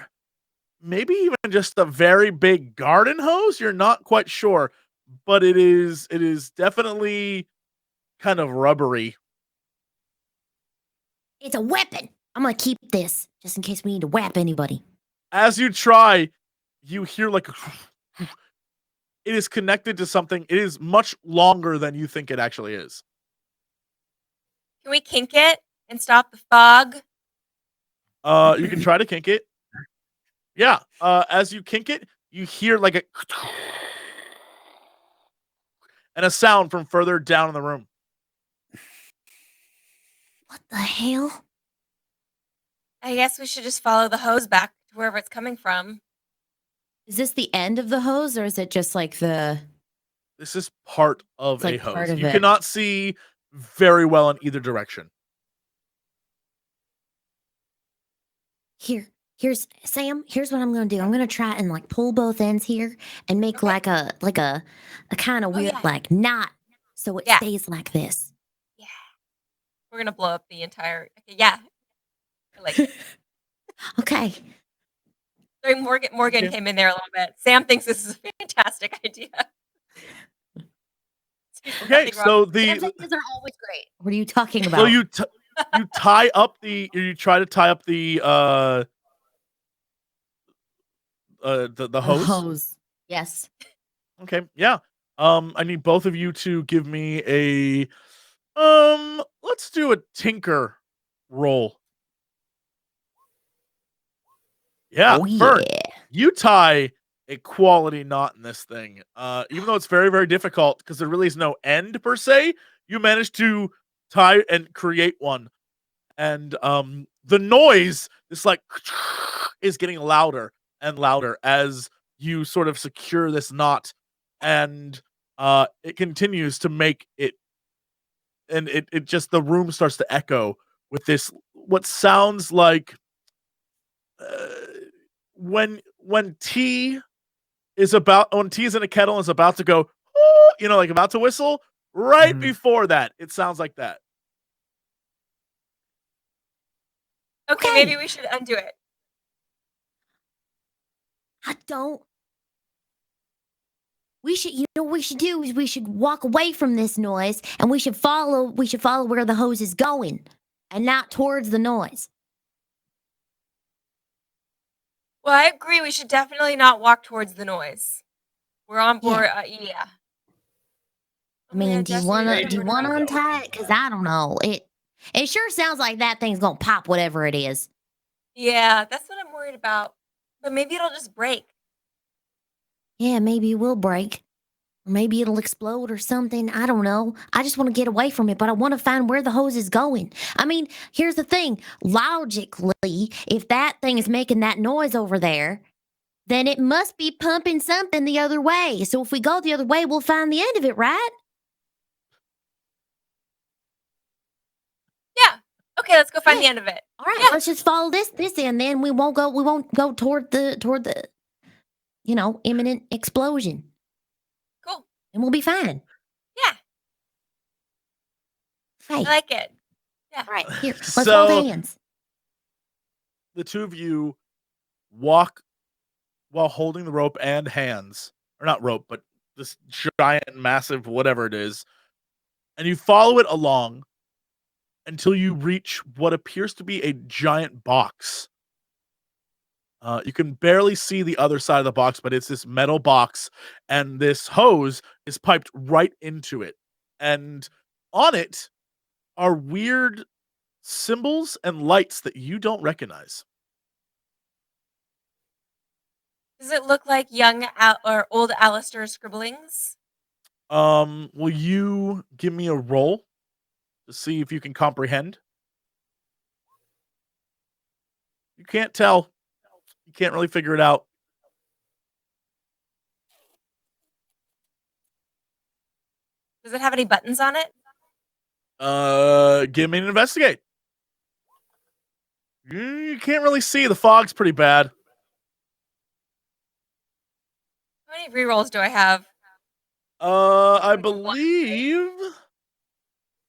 maybe even just a very big garden hose. You're not quite sure, but it is definitely kind of rubbery. It's a weapon. I'm gonna keep this just in case we need to whap anybody. As you try, you hear like it is connected to something. It is much longer than you think it actually is. Can we kink it and stop the fog? You can try to kink it. Yeah. As you kink it, you hear like a and a sound from further down in the room. What the hell? I guess we should just follow the hose back to wherever it's coming from. Is this the end of the hose, or is it just like the? This is part of It's like a hose. part of You it. cannot see very well in either direction. Here's Sam. Here's what I'm gonna do. I'm gonna try and like pull both ends here and make Okay. like a kind of Oh, weird yeah. like knot, so it Yeah. stays like this. Yeah. We're gonna blow up the entire. Okay, yeah. I like it. Okay. Sorry, Morgan Okay. came in there a little bit. Sam thinks this is a fantastic idea. Okay, Nothing wrong. so Sam's the ideas are always great. What are you talking about? so you tie up the you try to tie up the The hose. hose. Yes. Okay, yeah. I need both of you to give me a let's do a tinker roll. Yeah, Oh Fern, yeah. you tie a quality knot in this thing. Even though it's very, very difficult because there really is no end per se, you manage to tie and create one. And the noise, this like is getting louder and louder as you sort of secure this knot, and it continues to make it, and it just the room starts to echo with this what sounds like when tea is in a kettle and is about to go, like about to whistle. Right Mhm. before that, it sounds like that. Okay, Okay. maybe we should undo it. I don't. We should, what we should do is we should walk away from this noise and we should follow where the hose is going and not towards the noise. Well, I agree. We should definitely not walk towards the noise. We're on board. Yeah. I mean, do you want to We're trying untie it? Because I don't know. It sure sounds like that thing's going to pop whatever it is. Yeah, that's what I'm worried about. But maybe it'll just break. Yeah, maybe it will break. Or maybe it'll explode or something. I don't know. I just want to get away from it, but I want to find where the hose is going. I mean, here's the thing. Logically, if that thing is making that noise over there, then it must be pumping something the other way. So if we go the other way, we'll find the end of it, right? Yeah. Okay, let's go find the end of it. All right, Yeah. let's just follow this end. Then we won't go toward the imminent explosion. Cool. And we'll be fine. Yeah, Hey, I like it. Yeah. all right, here, let's So- hold hands. The two of you walk while holding the rope and hands, or not rope, but this giant, massive, whatever it is, and you follow it along until you reach what appears to be a giant box. You can barely see the other side of the box, but it's this metal box, and this hose is piped right into it. And on it are weird symbols and lights that you don't recognize. Does it look like young or old Alistair's scribblings? Will you give me a roll to see if you can comprehend? You can't tell. You can't really figure it out. Does it have any buttons on it? Give me an investigate. You can't really see. The fog's pretty bad. How many rerolls do I have? I believe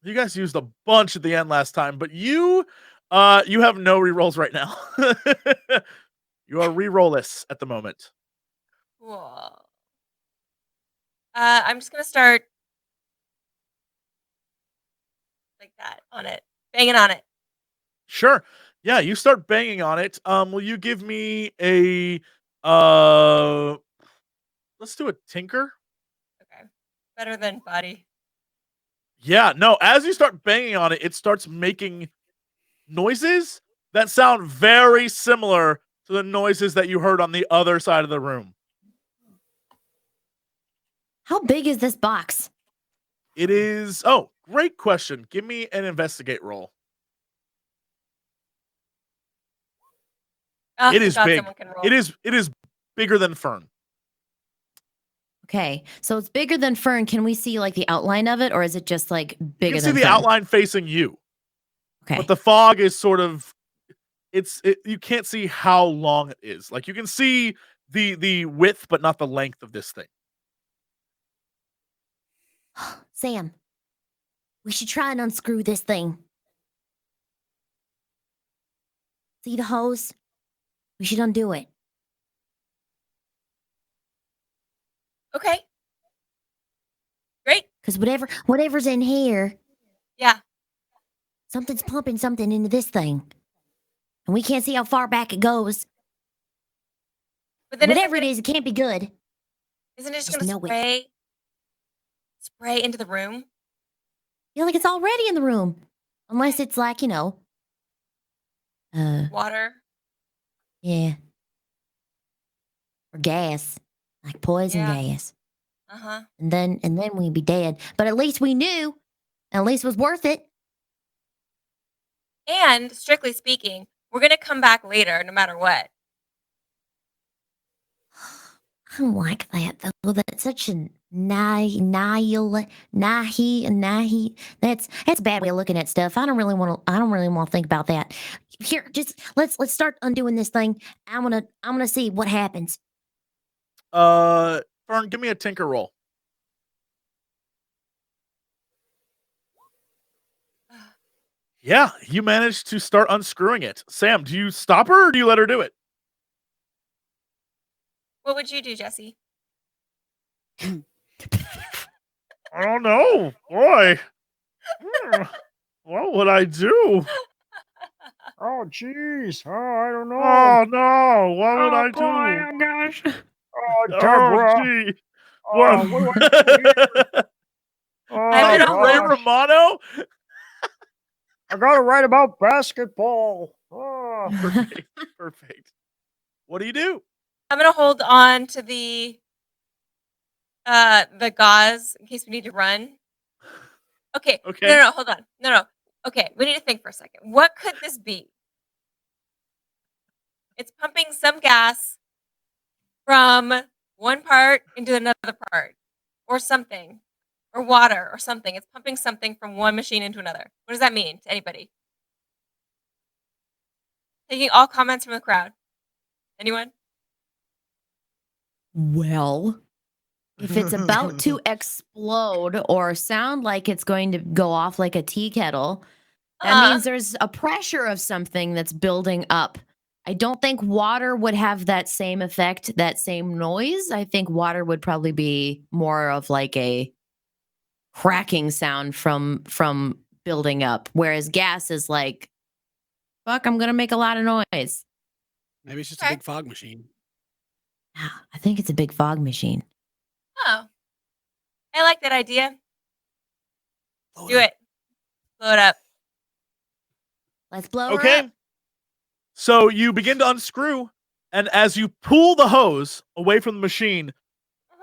you guys used a bunch at the end last time, but you have no rerolls right now. You are reroll-less at the moment. Cool. I'm just gonna start like that on it, banging on it. Sure. Yeah, you start banging on it. Will you give me a let's do a tinker? Okay, better than body. Yeah, no, as you start banging on it, it starts making noises that sound very similar to the noises that you heard on the other side of the room. How big is this box? It is, oh, great question. Give me an investigate roll. Oh, It is God, big. someone can roll. It is bigger than Fern. Okay, so it's bigger than Fern. Can we see like the outline of it, or is it just like You bigger can see than the Fern? outline facing you, Okay. but the fog is sort of, you can't see how long it is. Like you can see the width, but not the length of this thing. Sam, we should try and unscrew this thing. See the hose? We should undo it. Okay. Great. Because whatever's in here, Yeah. something's pumping something into this thing. And we can't see how far back it goes. But then Whatever it is, it can't be good. isn't it just Just gonna know it. spray into the room? I feel like it's already in the room. Unless it's like, Water. yeah. Or gas. Like poison Yeah. gas. Uh-huh. And then we'd be dead. But at least we knew. At least it was worth it. And strictly speaking, we're gonna come back later, no matter what. I don't like that though. That's such a nahi. That's a bad way of looking at stuff. I don't really want to think about that. Here, just let's start undoing this thing. I'm gonna see what happens. Fern, give me a tinker roll. Yeah, you managed to start unscrewing it. Sam, do you stop her or do you let her do it? What would you do, Jesse? I don't know. Boy. What would I do? Oh, jeez. Oh, I don't know. Oh, no. What would I do? Oh, gosh. Oh, Oh, Deborah. gee. Oh, what do I do here? Oh, I'm Hey, gonna Ray gosh. Romano? I got to write about basketball. Oh. Perfect. Perfect. What do you do? I'm gonna hold on to the gauze in case we need to run. Okay. Okay. No, hold on. No. Okay, we need to think for a second. What could this be? It's pumping some gas from one part into another part, or something, or water, or something. It's pumping something from one machine into another. What does that mean to anybody? Taking all comments from the crowd. Anyone? Well, if it's about to explode or sound like it's going to go off like a tea kettle, that means there's a pressure of something that's building up I don't think water would have that same effect, that same noise. I think water would probably be more of like a cracking sound from building up, whereas gas is like, fuck, I'm gonna make a lot of noise. Maybe it's just a Okay. big fog machine. I think it's a big fog machine. Oh. I like that idea. Blow Do up. it. Blow it up. Let's blow her Okay. up. So you begin to unscrew, and as you pull the hose away from the machine,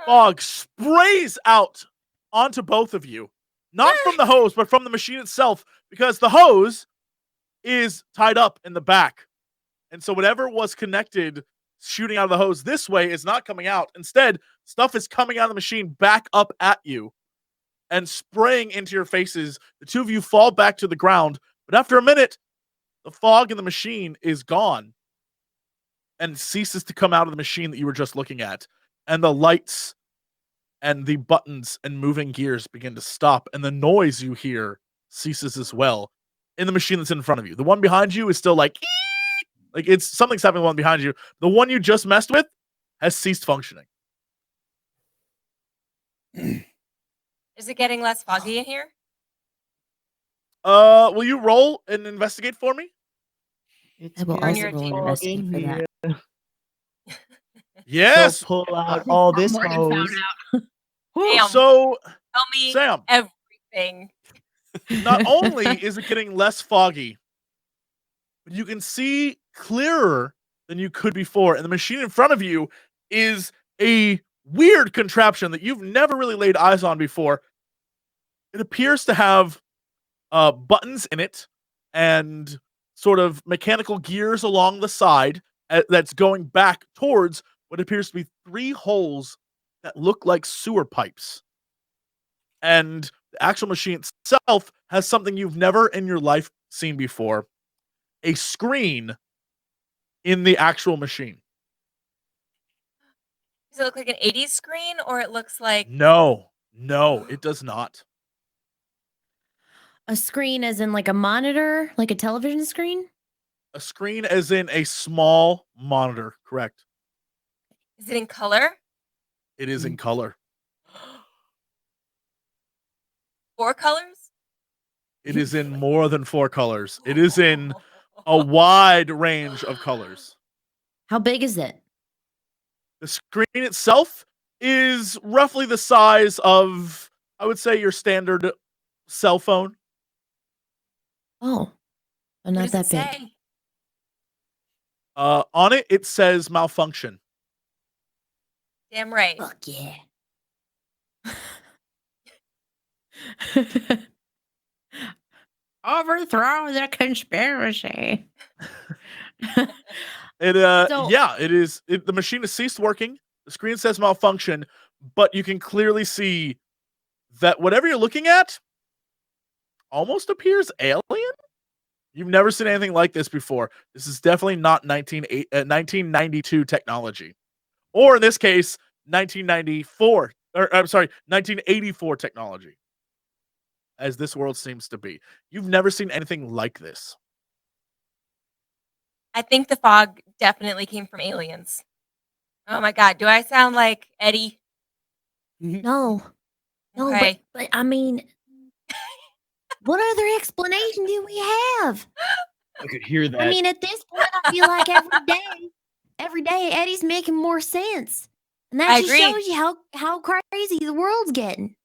fog sprays out onto both of you. Not from the hose, but from the machine itself, because the hose is tied up in the back. And so whatever was connected shooting out of the hose this way is not coming out. Instead, stuff is coming out of the machine back up at you and spraying into your faces. The two of you fall back to the ground, but after a minute, the fog in the machine is gone and ceases to come out of the machine that you were just looking at. And the lights and the buttons and moving gears begin to stop, and the noise you hear ceases as well in the machine that's in front of you. The one behind you is still like it's something's happening. The one behind you, the one you just messed with, has ceased functioning. Is it getting less foggy in here? Will you roll and investigate for me? It's I will Turn also your roll an team investigate for that. Yes. So pull out all this Morgan hose. found out. Damn. So, Tell me Sam, everything. not only is it getting less foggy, but you can see clearer than you could before. And the machine in front of you is a weird contraption that you've never really laid eyes on before. It appears to have buttons in it and sort of mechanical gears along the side that's going back towards what appears to be 3 holes that look like sewer pipes. And the actual machine itself has something you've never in your life seen before. A screen in the actual machine. Does it look like an 80s screen or it looks like No, it does not. A screen as in like a monitor, like a television screen? A screen as in a small monitor, correct. is it in color? It is in color. 4 colors? It is in more than 4 colors. It is in a wide range of colors. How big is it? The screen itself is roughly the size of, I would say, your standard cell phone. Oh, What but not does that it big. say? On it says malfunction. Damn right. Fuck yeah. Overthrow the conspiracy. It So- it is. The machine has ceased working. The screen says malfunction, but you can clearly see that whatever you're looking at almost appears alien. You've never seen anything like this before. This is definitely not 1992 technology, or in this case, 1994. Or I'm sorry, 1984 technology, as this world seems to be. You've never seen anything like this. I think the fog definitely came from aliens. Oh my god, do I sound like Eddie? No. No, Okay. but I mean, what other explanation do we have? I could hear that. I mean, at this point, I feel like every day, Eddie's making more sense. And that I just agree. shows you how crazy the world's getting.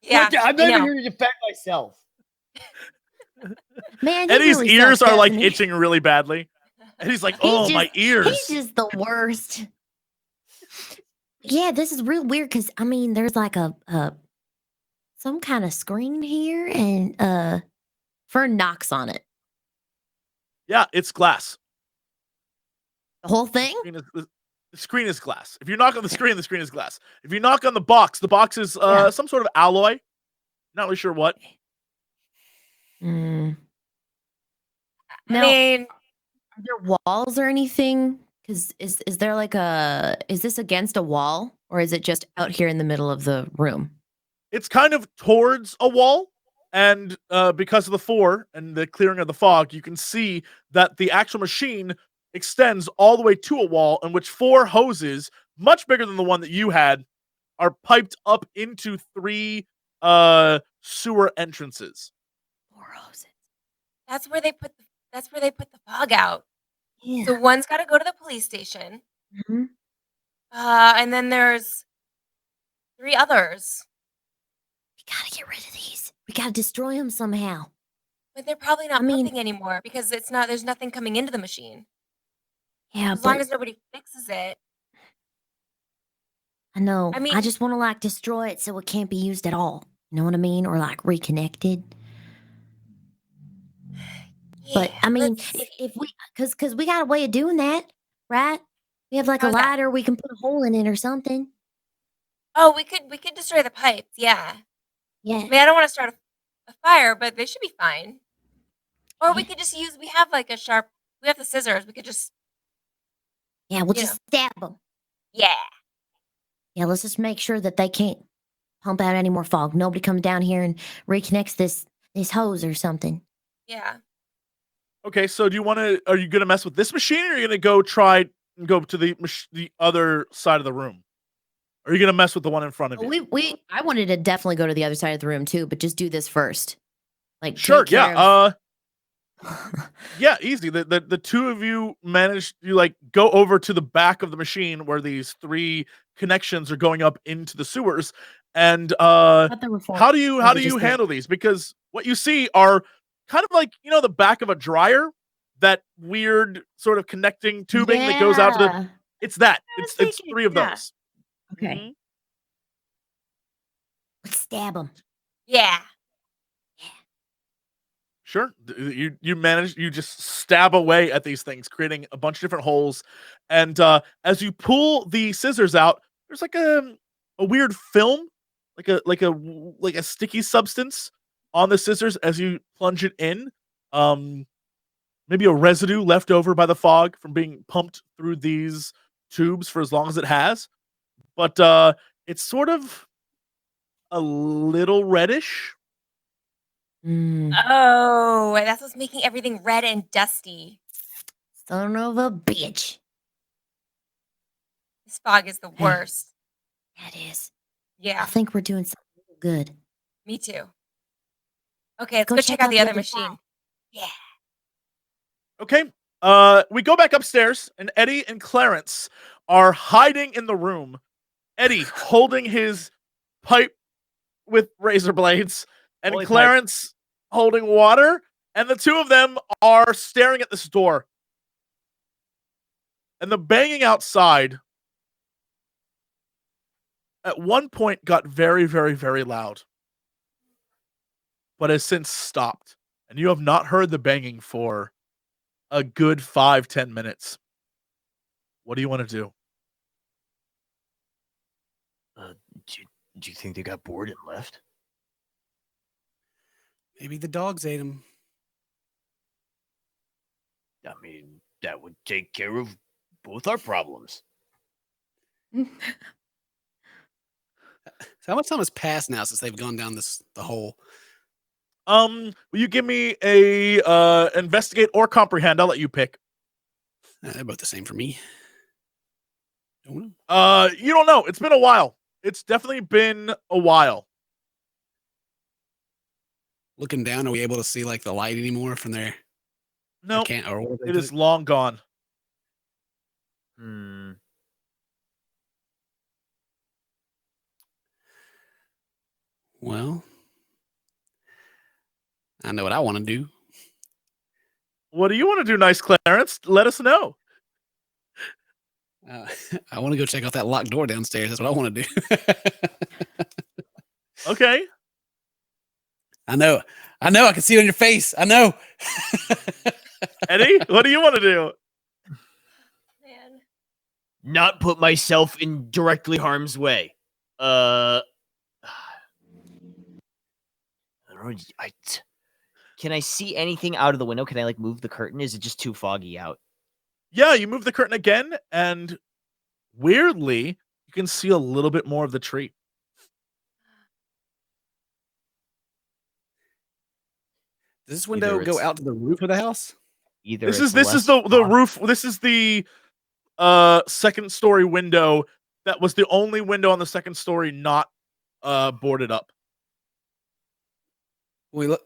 Yeah, I'm I not even know. here to defend myself. Man, he Eddie's really ears sucks, are like doesn't he? itching really badly. And he's like, oh, my ears. He's just the worst. Yeah, this is real weird because I mean, there's like a some kind of screen here, and Fern knocks on it. Yeah, it's glass. The whole thing. The screen is glass. If you knock on the screen is glass. If you knock on the box is Yeah. some sort of alloy. Not really sure what. Mm. I Now, mean, are there walls or anything? Because is there like is this against a wall, or is it just out here in the middle of the room? It's kind of towards a wall, and because of the 4 and the clearing of the fog, you can see that the actual machine extends all the way to a wall in which 4 hoses, much bigger than the one that you had, are piped up into 3 sewer entrances. More hoses. That's where they put the fog out. Yeah. So one's got to go to the police station. Mhm. And then there's 3 others. We gotta get rid of these. We gotta destroy them somehow. But they're probably not I mean- pumping anymore because there's nothing coming into the machine. Yeah, As but long as nobody fixes it. I know. I I mean- just want to like destroy it so it can't be used at all. You know what I mean? Or like reconnected. But Yeah, I mean, let's if we, because we got a way of doing that, right? We have like a How's that? lighter. We can put a hole in it or something. Oh, we could destroy the pipes. Yeah. Yeah. I mean, I don't want to start a fire, but they should be fine. Or we Yeah. could just use. We have the scissors. We could just. Yeah. We'll You just stab them. Yeah. Yeah. Let's just make sure that they can't pump out any more fog. Nobody comes down here and reconnects this hose or something. Yeah. Okay, so are you gonna mess with this machine, or are you gonna go try and go to the other side of the room? Or are you gonna mess with the one in front of you? I wanted to definitely go to the other side of the room too, but just do this first. Like Sure, take care yeah. of- Yeah, easy. The 2 of you like go over to the back of the machine where these 3 connections are going up into the sewers. And I thought there were 4. how do you Those are just handle these? Because what you see are kind of like, the back of a dryer, that weird sort of connecting tubing that goes out to the. Yeah. It's that. was It's thinking, 3 of yeah. those. Okay. Mhm. Let's stab them. Yeah. Sure. You just stab away at these things, creating a bunch of different holes. And as you pull the scissors out, there's like a weird film, like a sticky substance on the scissors as you plunge it in. Maybe a residue left over by the fog from being pumped through these tubes for as long as it has. But it's sort of a little reddish. Mm, Oh, that's what's making everything red and dusty. son of a bitch. This fog is the Hey. worst. That is. I Yeah. think we're doing something real good. Me too. Okay, let's Go go check out the other side. machine. Yeah. Okay. We go back upstairs, and Eddie and Clarence are hiding in the room. Eddie holding his pipe with razor blades, and Holy pipe. Clarence holding water, and the 2 of them are staring at this door. And the banging outside at one point got very, very, very loud, but has since stopped. And you have not heard the banging for a good 5-10 minutes. What do you want to do? Do you think they got bored and left? Maybe the dogs ate him. I mean, that would take care of both our problems. So how much time has passed now since they've gone down the hole? Will you give me a investigate or comprehend? I'll let you pick. They're both the same for me. Don't know. You don't know. It's been a while. It's definitely been a while. Looking down, are we able to see like the light anymore from there? No, Can't. Or what it is long gone. Well, I know what I want to do. What do you want to do, nice Clarence? Let us know. I want to go check out that locked door downstairs. That's what I want to do. Okay. I know. I can see it on your face. I know. Eddie, what do you want to do? Man. Not put myself in directly harm's way. I don't know. Can I see anything out of the window? Can I like move the curtain? Is it just too foggy out? Yeah, you move the curtain again, and weirdly, you can see a little bit more of the tree. Does this window Either go it's- out to the roof of the house? Either This it's is less the fog- roof. This is the second story window. That was the only window on the second story not boarded up. We look.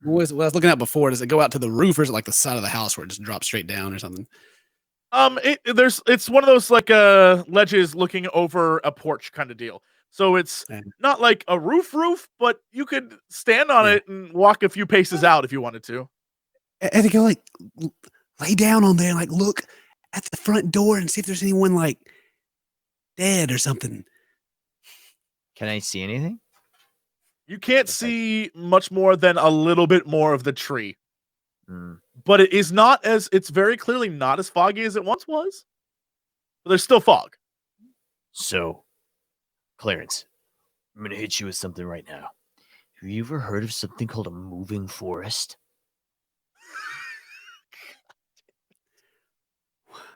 What I was looking at before, does it go out to the roof or is it like the side of the house where it just drops straight down or something? It's one of those like ledges looking over a porch kind of deal. So it's Yeah. not like a roof, but you could stand on Yeah. it and walk a few paces out if you wanted to. And to go like lay down on there and like look at the front door and see if there's anyone like dead or something. Can I see anything? You can't see much more than a little bit more of the tree. Mm. But it's very clearly not as foggy as it once was. But there's still fog. So, Clarence, I'm gonna hit you with something right now. Have you ever heard of something called a moving forest?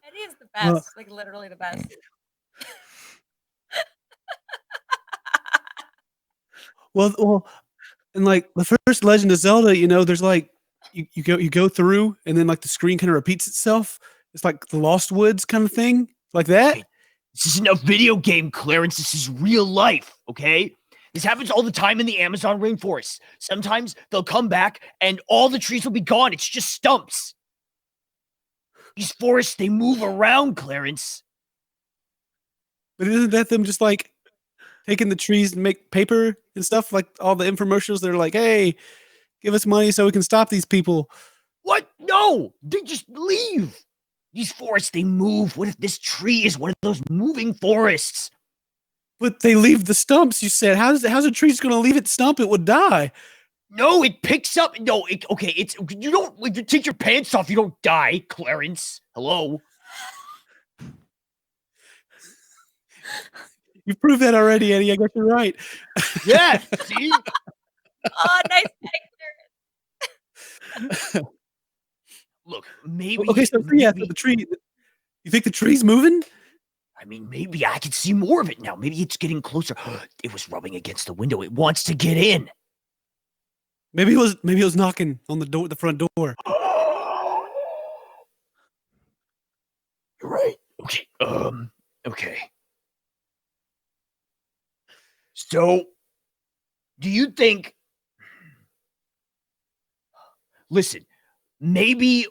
Eddie is the best. Well- Like literally the best. Well, and like the first Legend of Zelda, there's like you go through and then like the screen kind of repeats itself. It's like the Lost Woods kind of thing, like that. Hey, this isn't a video game, Clarence. This is real life, okay? This happens all the time in the Amazon rainforest. Sometimes they'll come back and all the trees will be gone. It's just stumps. These forests, they move around, Clarence. But isn't that them just like taking the trees and make paper and stuff? Like all the infomercials, they're like, "Hey, give us money so we can stop these people." What? No, they just leave. These forests, they move. What if this tree is one of those moving forests? But they leave the stumps. You said, how's a tree just going to leave its stump? It would die. No, it picks up. No, it's you don't like you take your pants off. You don't die, Clarence. Hello. You proved that already, Eddie. I guess you're right. Yeah. See. Oh, nice tag. Look, maybe. Okay, so maybe, the tree. You think the tree's moving? I mean, maybe I can see more of it now. Maybe it's getting closer. It was rubbing against the window. It wants to get in. Maybe it was knocking on the front door. You're right. Okay. Okay. So, do you think? Listen, maybe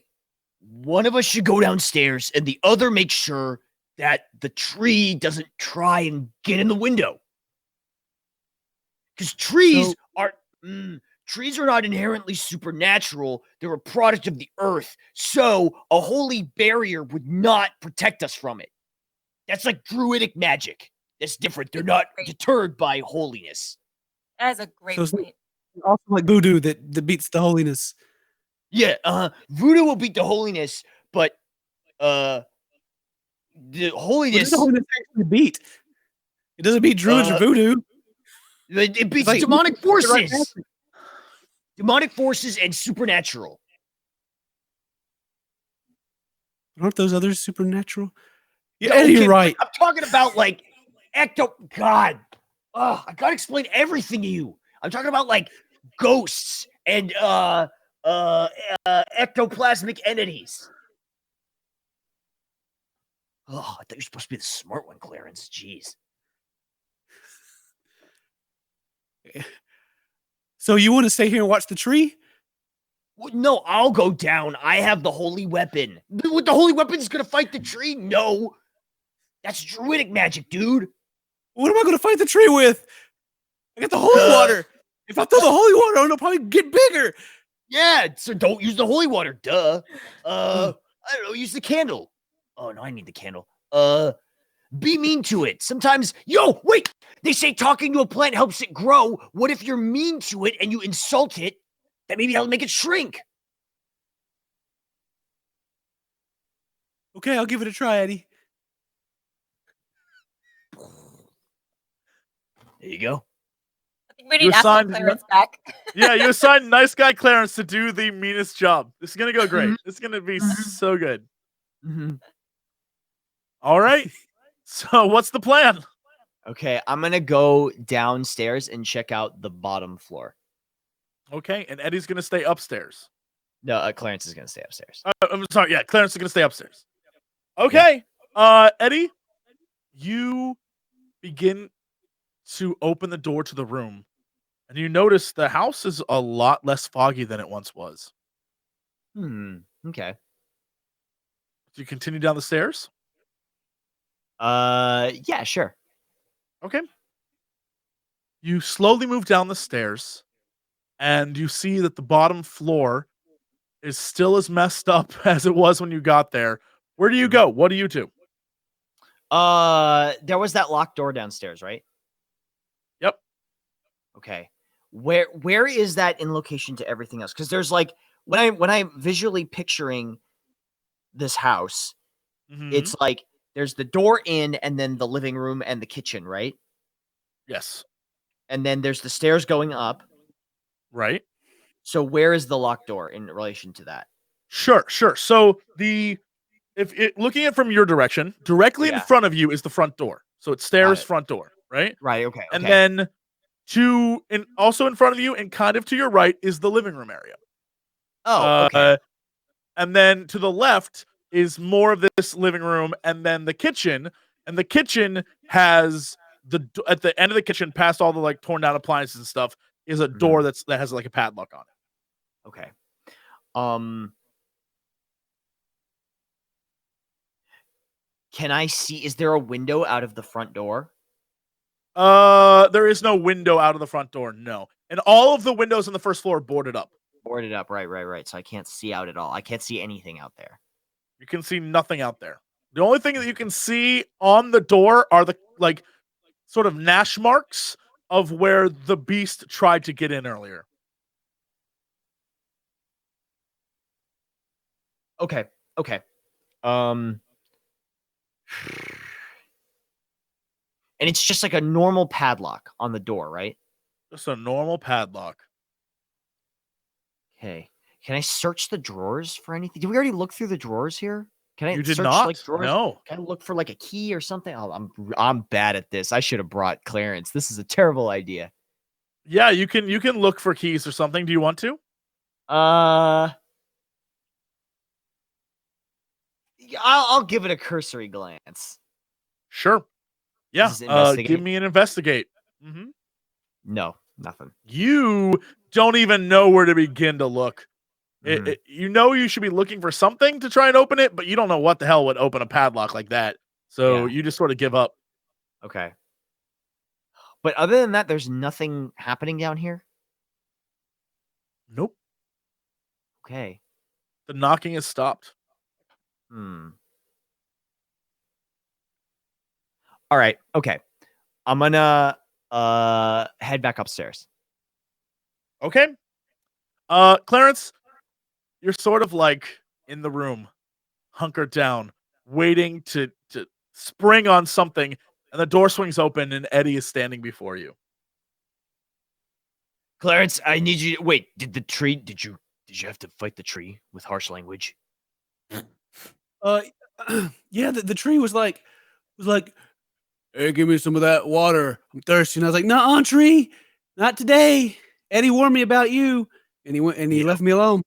one of us should go downstairs and the other make sure that the tree doesn't try and get in the window. Because trees are not inherently supernatural. They're a product of the earth. So a holy barrier would not protect us from it. That's like druidic magic. That's different. They're not deterred by holiness. That is a great So it's point. also like voodoo that beats the holiness. Yeah, voodoo will beat the holiness, but the What holiness does the holiness actually beat? It doesn't beat druids or voodoo. it beats like- demonic it's right forces. Demonic forces and supernatural. Aren't those others supernatural? Yeah, No, Eddie, okay, you're right. I'm talking about like God. Oh, I gotta explain everything to you. I'm talking about like ghosts and ectoplasmic entities. Oh, I thought you were supposed to be the smart one, Clarence. Jeez. So you want to stay here and watch the tree? Well, no, I'll go down. I have the holy weapon. What, the holy weapon is gonna fight the tree? No. That's druidic magic, dude. What am I going to fight the tree with? I got the holy water. If I throw the holy water on, it'll probably get bigger. Yeah, so don't use the holy water, duh. I don't know, use the candle. Oh no, I need the candle. Be mean to it. Sometimes, wait! They say talking to a plant helps it grow. What if you're mean to it and you insult it? That maybe that'll make it shrink. Okay, I'll give it a try, Eddie. There you go. I think we You need Apple assigned- Clarence back. Yeah, you assigned nice guy Clarence to do the meanest job. This is gonna go great. This is gonna be so good. All right. So what's the plan? Okay, I'm gonna go downstairs and check out the bottom floor. Okay, and Eddie's gonna stay upstairs. No, Clarence is gonna stay upstairs. I'm sorry. Yeah, Clarence is gonna stay upstairs. Okay. Eddie, you begin to open the door to the room, and you notice the house is a lot less foggy than it once was. Okay. Do you continue down the stairs? Yeah, sure. Okay. You slowly move down the stairs, and you see that the bottom floor is still as messed up as it was when you got there. Where do you go? What do you do? There was that locked door downstairs, right? Yep. Okay. Where is that in location to everything else? Because there's like when I'm visually picturing this house, it's like there's the door in and then the living room and the kitchen, right? Yes. And then there's the stairs going up. Right. So where is the locked door in relation to that? Sure. So looking at it from your direction, directly in front of you is the front door. So it's stairs, front door, right? Right. Okay. And then also in front of you and kind of to your right is the living room area. Oh, okay. And then to the left is more of this living room, and then the kitchen. And the kitchen has at the end of the kitchen, past all the like torn down appliances and stuff, is a door that has like a padlock on it. Okay. Can I see? Is there a window out of the front door? There is no window out of the front door. No, and all of the windows on the first floor are boarded up. Boarded up. Right. So I can't see out at all. I can't see anything out there. You can see nothing out there. The only thing that you can see on the door are the like sort of gnash marks of where the beast tried to get in earlier. Okay. And it's just like a normal padlock on the door, right? Just a normal padlock. Okay. Can I search the drawers for anything? Did we already look through the drawers here? Can I You did search not. like drawers? No. Can I look for like a key or something? Oh, I'm bad at this. I should have brought Clarence. This is a terrible idea. Yeah, you can look for keys or something. Do you want to? I'll give it a cursory glance. Sure. Yeah. This is investigate? Give me an investigate. No, nothing. You don't even know where to begin to look. You know you should be looking for something to try and open it, but you don't know what the hell would open a padlock like that. So you just sort of give up. Okay. But other than that, there's nothing happening down here? Nope. Okay. The knocking has stopped. All right. Okay. I'm gonna head back upstairs. Okay. Clarence, you're sort of like in the room, hunkered down, waiting to spring on something, and the door swings open and Eddie is standing before you. Clarence, I need you to wait. Did you have to fight the tree with harsh language? Yeah, the tree was like, hey, give me some of that water. I'm thirsty. And I was like, no, tree, not today. Eddie warned me about you, and he left me alone.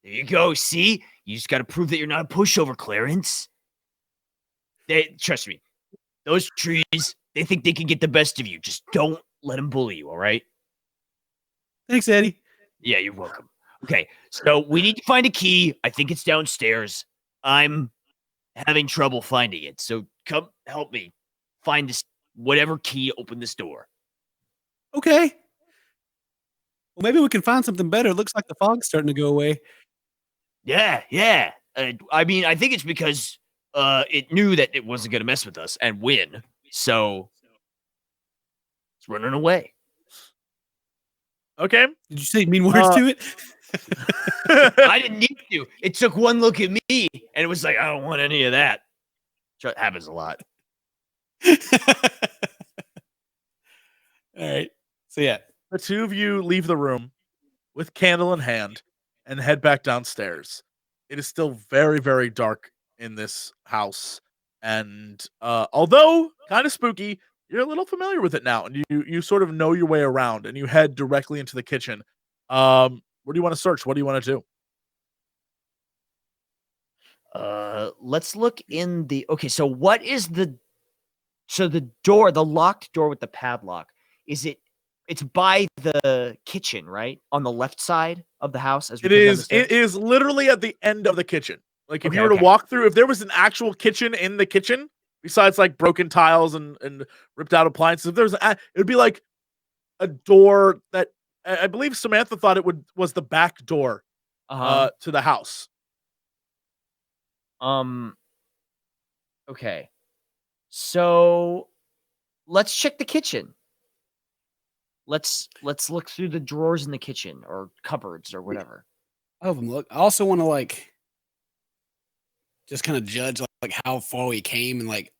There you go. See, you just got to prove that you're not a pushover, Clarence. Trust me, those trees, they think they can get the best of you. Just don't let them bully you. All right. Thanks, Eddie. Yeah, you're welcome. Okay, so we need to find a key. I think it's downstairs. I'm having trouble finding it, so come help me find this whatever key open this door. Okay. Well, maybe we can find something better. It looks like the fog's starting to go away. Yeah. I mean, I think it's because it knew that it wasn't going to mess with us and win, so it's running away. Okay. Did you say mean words to it? I didn't need to. It took one look at me, and it was like, I don't want any of that. It happens a lot. All right. So, yeah. The two of you leave the room with candle in hand and head back downstairs. It is still very, very dark in this house. And although kind of spooky, you're a little familiar with it now. And you sort of know your way around, and you head directly into the kitchen. Where do you want to search? What do you want to do? Let's look in the. Okay, so what is the? So the door, the locked door with the padlock, is it? It's by the kitchen, right? On the left side of the house as we It come down the is. stairs? It is literally at the end of the kitchen. Like if Okay, you were to okay. walk through, if there was an actual kitchen in the kitchen, besides like broken tiles and ripped out appliances, if there's, it would be like a door that I believe Samantha thought was the back door Uh-huh. to the house. Okay. So let's check the kitchen. Let's look through the drawers in the kitchen or cupboards or whatever. I'll have them look. I also want to like just kind of judge like how far we came and like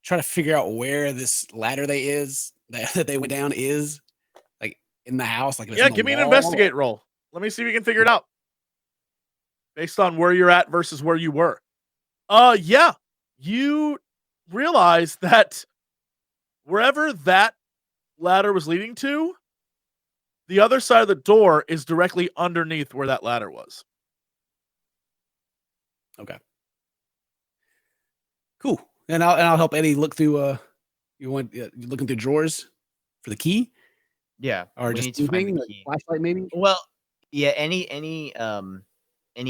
try to figure out where this ladder that they went down is, like in the house. Like if it's Yeah, in the give me an wall. investigate roll. Let me see if we can figure it out based on where you're at versus where you were. Yeah, you realize that wherever that ladder was leading to, the other side of the door is directly underneath where that ladder was. Okay. Cool. And I'll help Eddie look through. You looking through drawers for the key, Yeah. or we just need to find anything, the like key. flashlight maybe? Well, yeah, any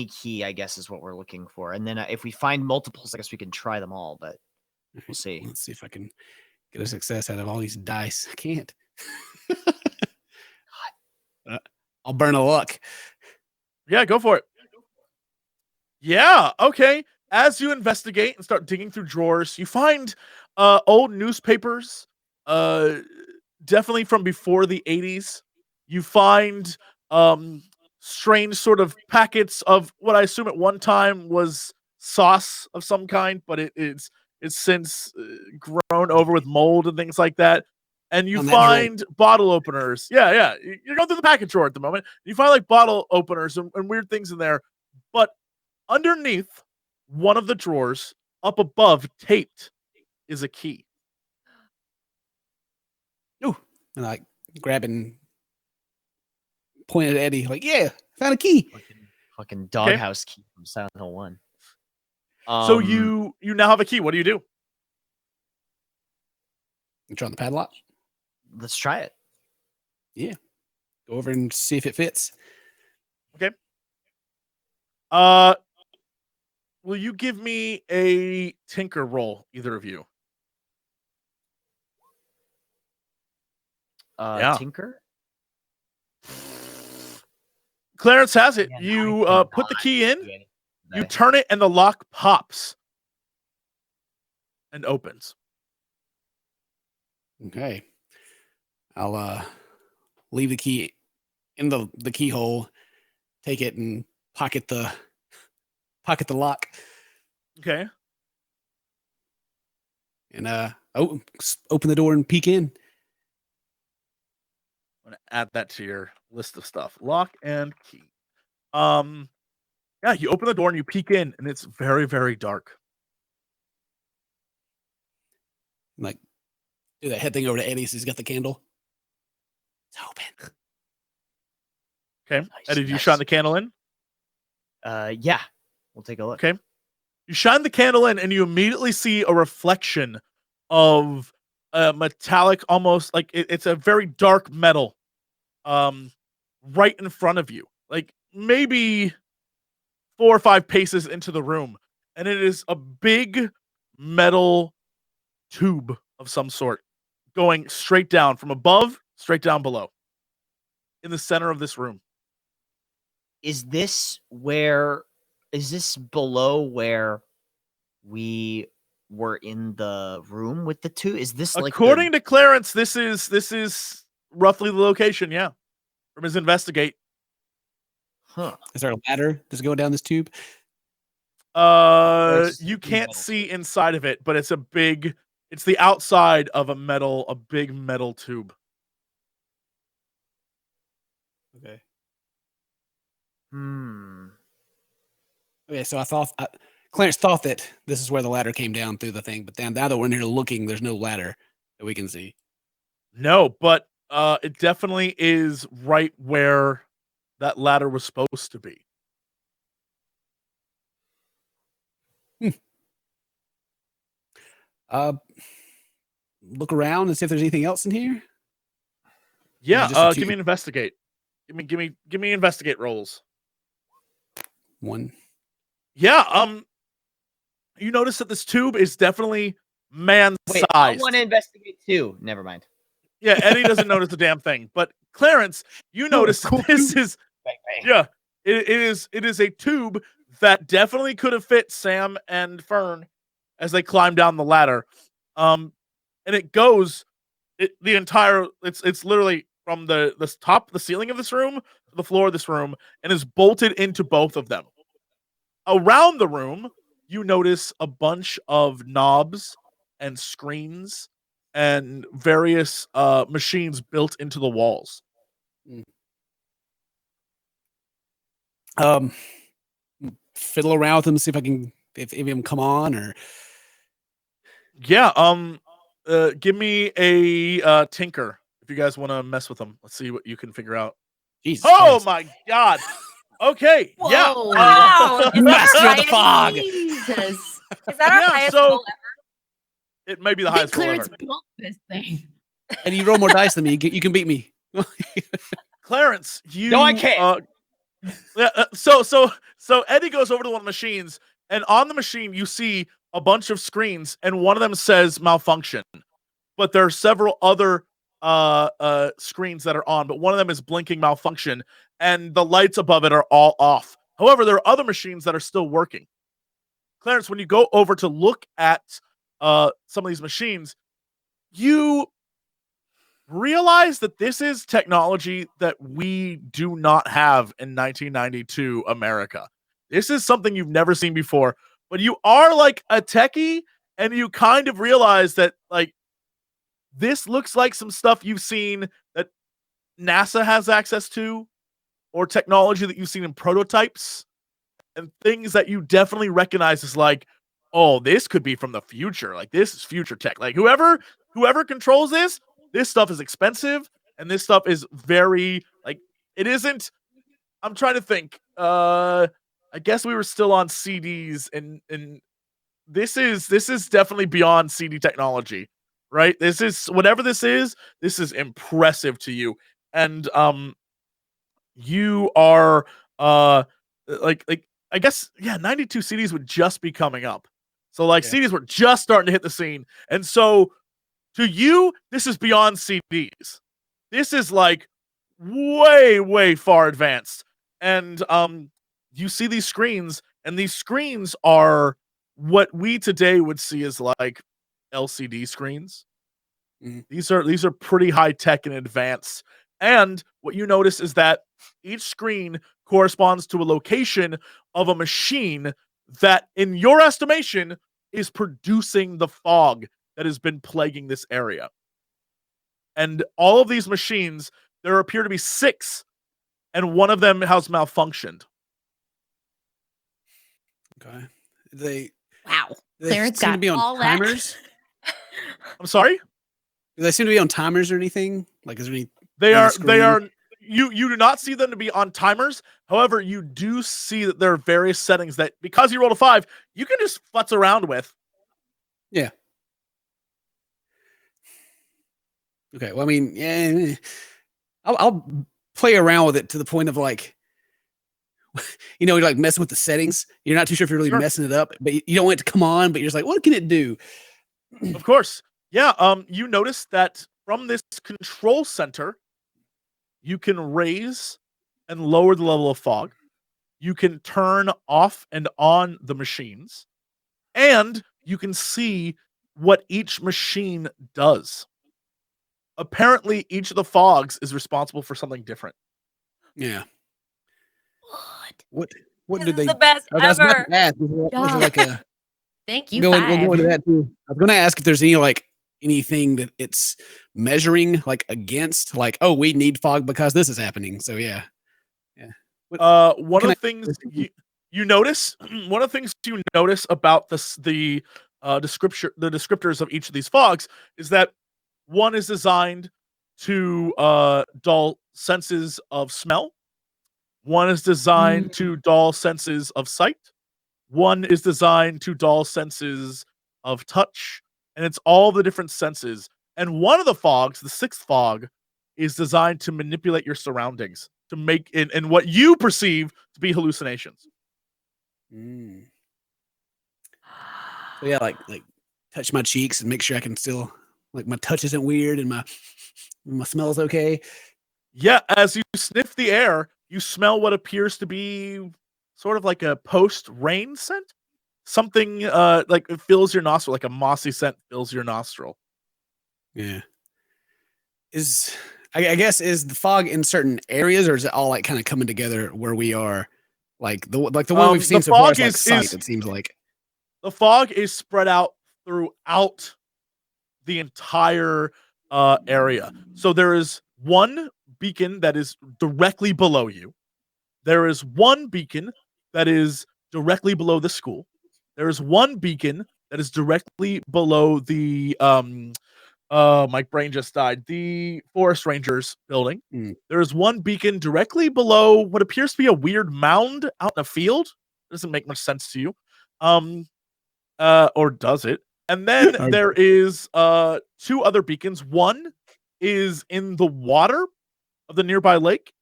key, I guess, is what we're looking for. And then if we find multiples, I guess we can try them all, but we'll see. Let's see if I can get a success out of all these dice. I can't. I'll burn a luck. Yeah, go for it. Yeah, okay. As you investigate and start digging through drawers, you find old newspapers, definitely from before the 80s. You find strange sort of packets of what I assume at one time was sauce of some kind, but it's since grown over with mold and things like that. And you On that drawer. find bottle openers. Yeah. You're going through the package drawer at the moment. You find like bottle openers and weird things in there. But underneath one of the drawers, up above, taped, is a key. Ooh. And I grab and point at Eddie, like, yeah, found a key. Fucking doghouse key from Silent Hill 1. So you now have a key. What do you do? You try on the padlock? Let's try it. Yeah. Go over and see if it fits. Okay. Will you give me a tinker roll, either of you? Yeah. Tinker? Clarence has it. Man, You I put the cannot key in, do anything you today. turn it, and the lock pops and opens. Okay. I'll leave the key in the keyhole, take it and pocket the lock, Okay. and open the door and peek in. I'm gonna add that to your list of stuff. Lock and key. Yeah, you open the door and you peek in, and it's very, very dark. Like, do that head thing over to Eddie so he's got the candle. It's open. Okay. Nice, Eddie, did you nice. shine the candle in? Yeah. We'll take a look. Okay. You shine the candle in, and you immediately see a reflection of a metallic, almost like it's a very dark metal, right in front of you, like maybe 4 or 5 paces into the room, and it is a big metal tube of some sort going straight down from above, straight down below, in the center of this room. Is this below where we were in the room with the two? Is this like According to Clarence, this is roughly the location, yeah, from his investigate. Huh. Is there a ladder? Does it go down this tube? it's You a big can't metal see inside of it, but it's the outside of a big metal tube. Okay. Okay, so Clarence thought that this is where the ladder came down through the thing, but then now that we're in here looking, there's no ladder that we can see. No, but it definitely is right where that ladder was supposed to be. Look around and see if there's anything else in here. Yeah, just a give tube? me an investigate. Give me investigate rolls. 1. Yeah, you notice that this tube is definitely man Wait, I sized. want to investigate too. Never mind. Yeah, Eddie doesn't notice a damn thing, but Clarence, you notice cool this tube. is Bang, bang. yeah, it is a tube that definitely could have fit Sam and Fern as they climb down the ladder. And it goes the entire it's literally from the top, the ceiling of this room to the floor of this room, and is bolted into both of them. Around the room, you notice a bunch of knobs and screens and various machines built into the walls. Fiddle around with them, see if I can if any of them come on or Yeah, give me a tinker if you guys want to mess with them. Let's see what you can figure out. Jesus. Oh Christ. my god. Okay. Yeah. Whoa. Wow. Is that Master our of the highest- fog. Jesus. Is that our Yeah, highest so- goal ever? It may be the Big highest roll Clarence ever. built this thing. And you roll more dice than me. You can beat me. Clarence, you No, I can't. So Eddie goes over to one of the machines, and on the machine you see a bunch of screens, and one of them says malfunction. But there are several other screens that are on, but one of them is blinking malfunction, and the lights above it are all off. However, there are other machines that are still working. Clarence, when you go over to look at some of these machines, you realize that this is technology that we do not have in 1992 America. This is something you've never seen before, but you are like a techie, and you kind of realize that like this looks like some stuff you've seen that NASA has access to, or technology that you've seen in prototypes, and things that you definitely recognize as like, oh, this could be from the future. Like this is future tech. Like whoever controls this stuff is expensive, and this stuff is very like it isn't. I'm trying to think. I guess we were still on CDs, and this is definitely beyond CD technology, right? This is whatever this is impressive to you, and you are like I guess 92 CDs would just be coming up, so like Yeah. CDs were just starting to hit the scene, and so to you this is beyond CDs. This is like way far advanced, and you see these screens, and these screens are what we today would see as like LCD screens. Mhm. These are pretty high tech and advanced. And what you notice is that each screen corresponds to a location of a machine that, in your estimation, is producing the fog that has been plaguing this area. And all of these machines, there appear to be 6, and one of them has malfunctioned. Okay. They Wow. they Clarence seem to got be on all that. timers. I'm sorry? Do they seem to be on timers or anything? Like is there any They on the are screen? you do not see them to be on timers. However, you do see that there are various settings that, because you rolled a 5, you can just futz around with. Yeah. Okay. Well, I mean, yeah, I'll play around with it to the point of like, you're like messing with the settings. You're not too sure if you're really Sure. messing it up, but you don't want it to come on, but you're just like, what can it do? Of course. Yeah, you notice that from this control center, you can raise and lower the level of fog. You can turn off and on the machines, and you can see what each machine does. Apparently, each of the fogs is responsible for something different. Yeah. What? What This did is they? the best I was about ever. to ask. Was there like a? Thank you, We'll 5. go into that too. I was going to ask if there's any like anything that it's measuring like against, like, oh, we need fog because this is happening. So yeah. One Can of the things you notice, one of the things you notice about the descriptors of each of these fogs is that one is designed to dull senses of smell. One is designed to dull senses of sight. One is designed to dull senses of touch, and it's all the different senses. And one of the fogs, the sixth fog, is designed to manipulate your surroundings to make it and what you perceive to be hallucinations. Mm. So yeah, like touch my cheeks and make sure I can still like my touch isn't weird and my smell's okay. Yeah, as you sniff the air, you smell what appears to be sort of like a post-rain scent. Something like it fills your nostril, like a mossy scent fills your nostril. Yeah. I guess is the fog in certain areas, or is it all like kind of coming together where we are? Like the one we've seen The so far fog is like is- sight. is- It seems like. The fog is spread out throughout the entire area. So there is one beacon that is directly below you. There is one beacon that is directly below the school. There is one beacon that is directly below the my brain just died. The Forest Rangers building. Mm. There is one beacon directly below what appears to be a weird mound out in a field. Doesn't make much sense to you. Or does it? And then Or- there is two other beacons. One is in the water of the nearby lake,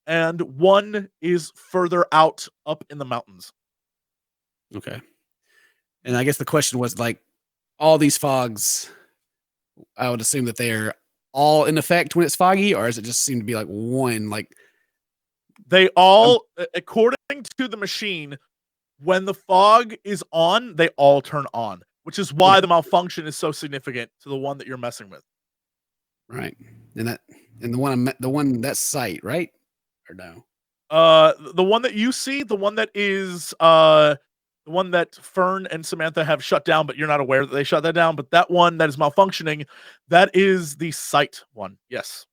and one is further out up in the mountains. Okay. And I guess the question was like all these fogs. I would assume that they're all in effect when it's foggy, or does it just seem to be like one? Like They all, according to the machine, when the fog is on, they all turn on, which is why the malfunction is so significant to the one that you're messing with. right, and the one that's sight, right? Or no? The one that you see, the one that is the one that Fern and Samantha have shut down, but you're not aware that they shut that down. But that one that is malfunctioning, that is the sight one. Yes.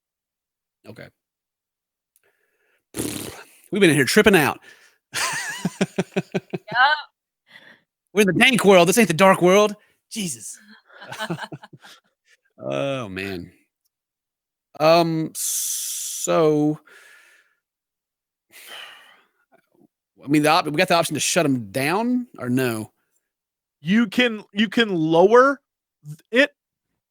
Okay. We've been in here tripping out. Yeah. We're in the dank world. This ain't the dark world. Jesus. Oh man. So I mean, we got the option to shut them down or no? You can lower it,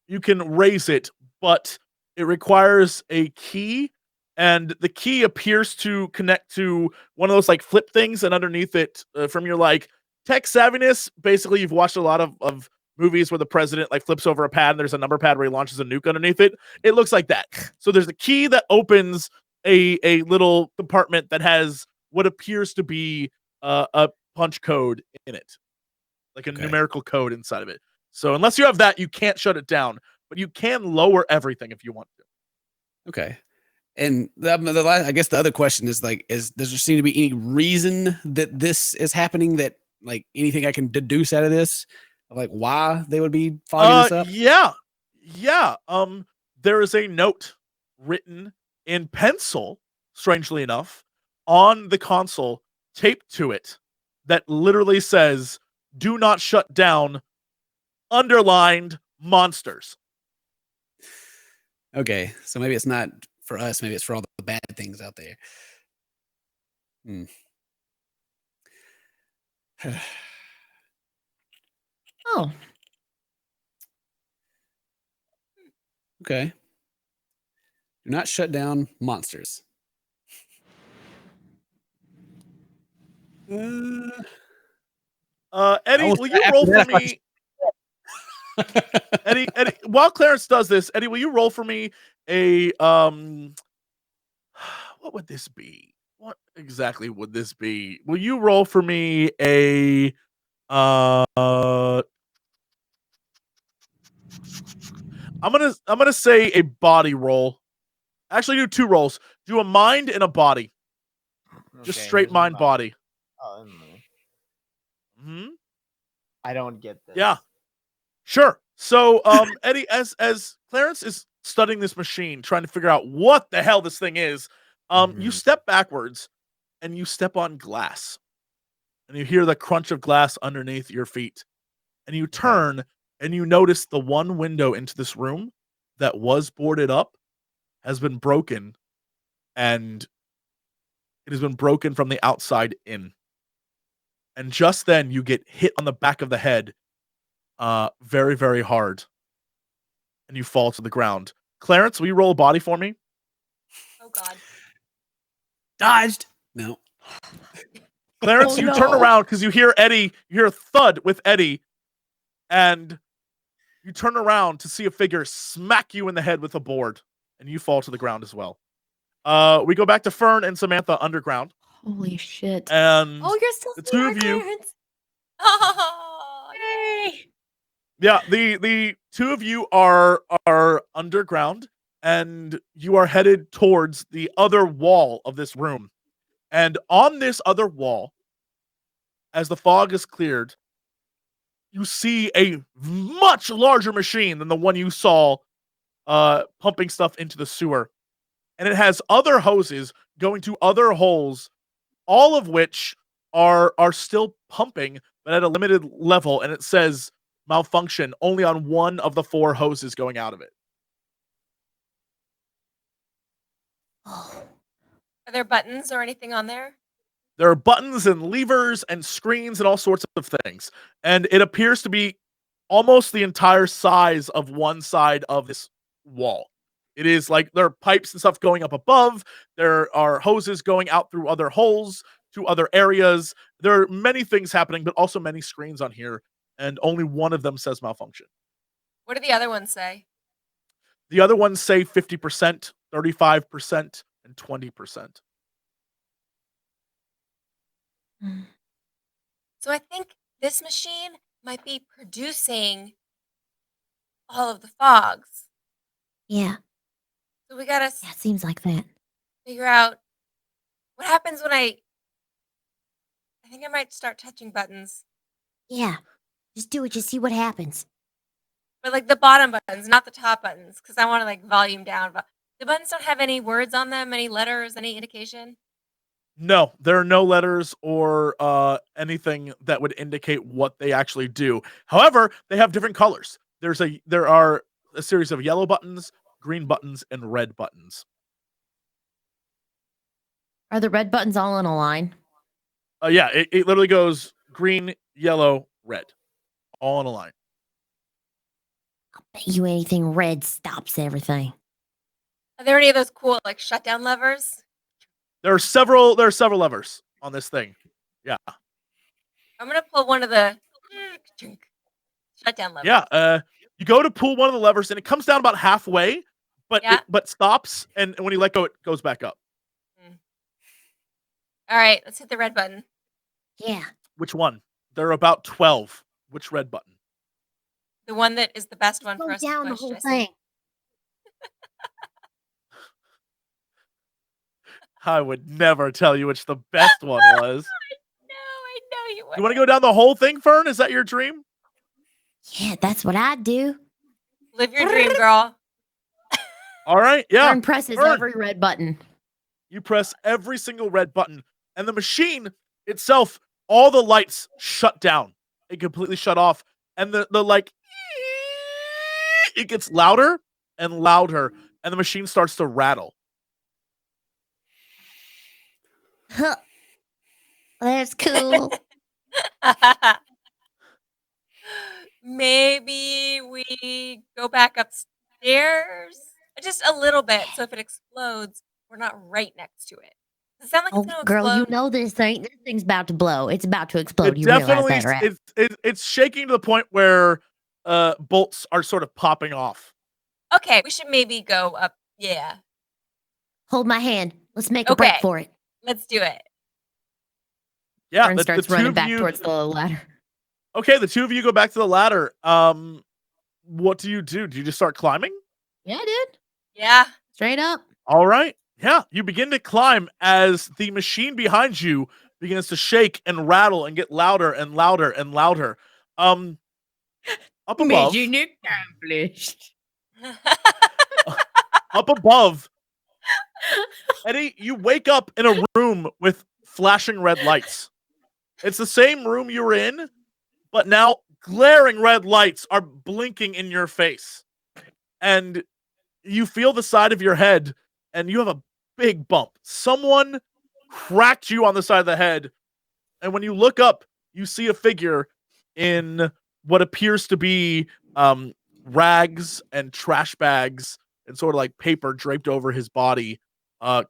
you can raise it, but it requires a key, and the key appears to connect to one of those like flip things, and underneath it, from your like tech savviness, basically you've watched a lot of movies where the president like flips over a pad and there's a number pad where he launches a nuke underneath it. It looks like that. So there's a key that opens a little compartment that has what appears to be a punch code in it, like a Okay. numerical code inside of it. So unless you have that, you can't shut it down, but you can lower everything if you want to. Okay. And I guess the other question is like, does there seem to be any reason that this is happening? That like anything I can deduce out of this, of like why they would be fogging this up? Yeah. There is a note written in pencil, strangely enough, on the console, taped to it, that literally says, "Do not shut down," underlined, monsters. Okay, so maybe it's not for us. Maybe it's for all the bad things out there. Hmm. Oh, Okay. Do not shut down monsters. Eddie, Almost will you after roll for that, I me? Eddie, while Clarence does this, Eddie, will you roll for me a what would this be? What exactly would this be? Will you roll for me a I'm gonna say a body roll. Actually, do two rolls. Do a mind and a body. Just Okay, straight here's my mind body. Oh, Hmm. I don't get this. Yeah. Sure. So, Eddie, as Clarence is studying this machine, trying to figure out what the hell this thing is, you Mhm. step backwards and you step on glass, and you hear the crunch of glass underneath your feet, and you turn and you notice the one window into this room that was boarded up has been broken, and it has been broken from the outside in. And just then you get hit on the back of the head very, very hard. And you fall to the ground. Clarence, will you roll a body for me? Oh God. Dodged. No. Clarence, Oh, you turn no. around because you hear Eddie, you hear a thud with Eddie, and you turn around to see a figure smack you in the head with a board, and you fall to the ground as well. We go back to Fern and Samantha underground, Holy shit. and Oh, you're still the two of you, Clarence. Oh, yay. yeah, the two of you are underground, and you are headed towards the other wall of this room. And on this other wall, as the fog is cleared, you see a much larger machine than the one you saw pumping stuff into the sewer. And it has other hoses going to other holes, all of which are still pumping, but at a limited level. And it says malfunction only on one of the 4 hoses going out of it. Oh, Are there buttons or anything on there? There are buttons and levers and screens and all sorts of things. And it appears to be almost the entire size of one side of this wall. It is like there are pipes and stuff going up above. There are hoses going out through other holes to other areas. There are many things happening, but also many screens on here. And only one of them says malfunction. What do the other ones say? The other ones say 50%, 35%, and 20%. mm. So I think this machine might be producing all of the fogs. Yeah, So we gotta yeah, it seems like that. figure out what happens when I think I might start touching buttons. Yeah, just do it. Just see what happens. But like the bottom buttons, not the top buttons, because I want to like volume down. But the buttons don't have any words on them, any letters, any indication. No, there are no letters or anything that would indicate what they actually do. However, they have different colors. There are a series of yellow buttons, green buttons, and red buttons. Are the red buttons all in a line? Yeah, it literally goes green, yellow, red, all in a line. Bet you anything red stops everything. Are there any of those cool like shutdown levers? There are several levers on this thing. Yeah. I'm gonna pull one of the shutdown levers. Yeah, you go to pull one of the levers and it comes down about halfway, but Yeah. but stops, and when you let go, it goes back up. All right, let's hit the red button. Yeah. Which one? There are about 12. Which red button? The one that is the best one Go for us down to the push, whole Jesse. thing. I would never tell you which the best one was. No, I know you would. You want to go down the whole thing, Fern? Is that your dream? Yeah, that's what I do. Live your dream, girl. All right, yeah. Fern presses Fern. every red button. You press every single red button, and the machine itself, all the lights shut down. It completely shut off, and the like, it gets louder and louder, and the machine starts to rattle. Huh. That's cool. Maybe we go back upstairs just a little bit, so if it explodes, we're not right next to it. Does it sound like Oh, it's gonna girl, explode? you know this thing's about to blow. It's about to explode. It You realize definitely that, right? it's shaking to the point where bolts are sort of popping off. Okay, we should maybe go up. Yeah, Hold my hand. Let's make a break Okay. for it. let's do it. Yeah, Fern the starts two running of back you, towards the ladder. Okay, the two of you go back to the ladder. What do you do? Do you just start climbing? Yeah, dude. Yeah. Straight up. All right. Yeah, you begin to climb as the machine behind you begins to shake and rattle and get louder and louder and louder. Up above, accomplished. up above, Eddie, you wake up in a room with flashing red lights. It's the same room you were in, but now glaring red lights are blinking in your face. And you feel the side of your head, and you have a big bump. Someone cracked you on the side of the head, and when you look up, you see a figure in what appears to be rags and trash bags and sort of like paper draped over his body,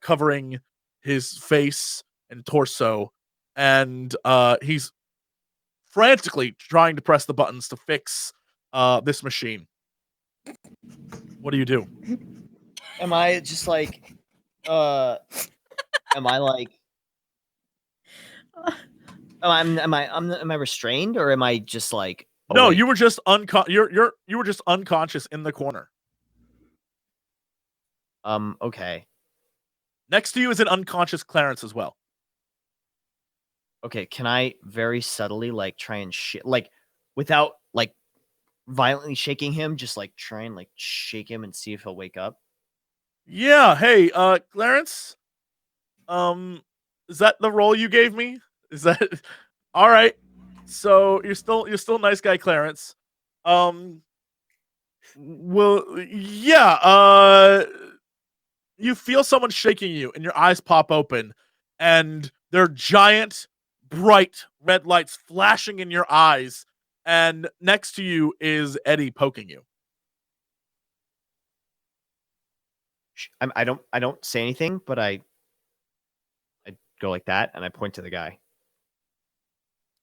covering his face and torso, and he's frantically trying to press the buttons to fix this machine. What do you do? Am I just like, am I like, am I restrained or am I just like? No, awake? you were just you were just unconscious in the corner. Okay. Next to you is an unconscious Clarence as well. Okay, can I very subtly like try and like without like violently shaking him, just like try and like shake him and see if he'll wake up? Yeah, hey, Clarence. Is that the role you gave me? Is that all right? So you're still nice guy Clarence. Well, yeah, you feel someone shaking you and your eyes pop open and there are giant bright red lights flashing in your eyes, and next to you is Eddie poking you. I don't say anything, but I go like that and I point to the guy.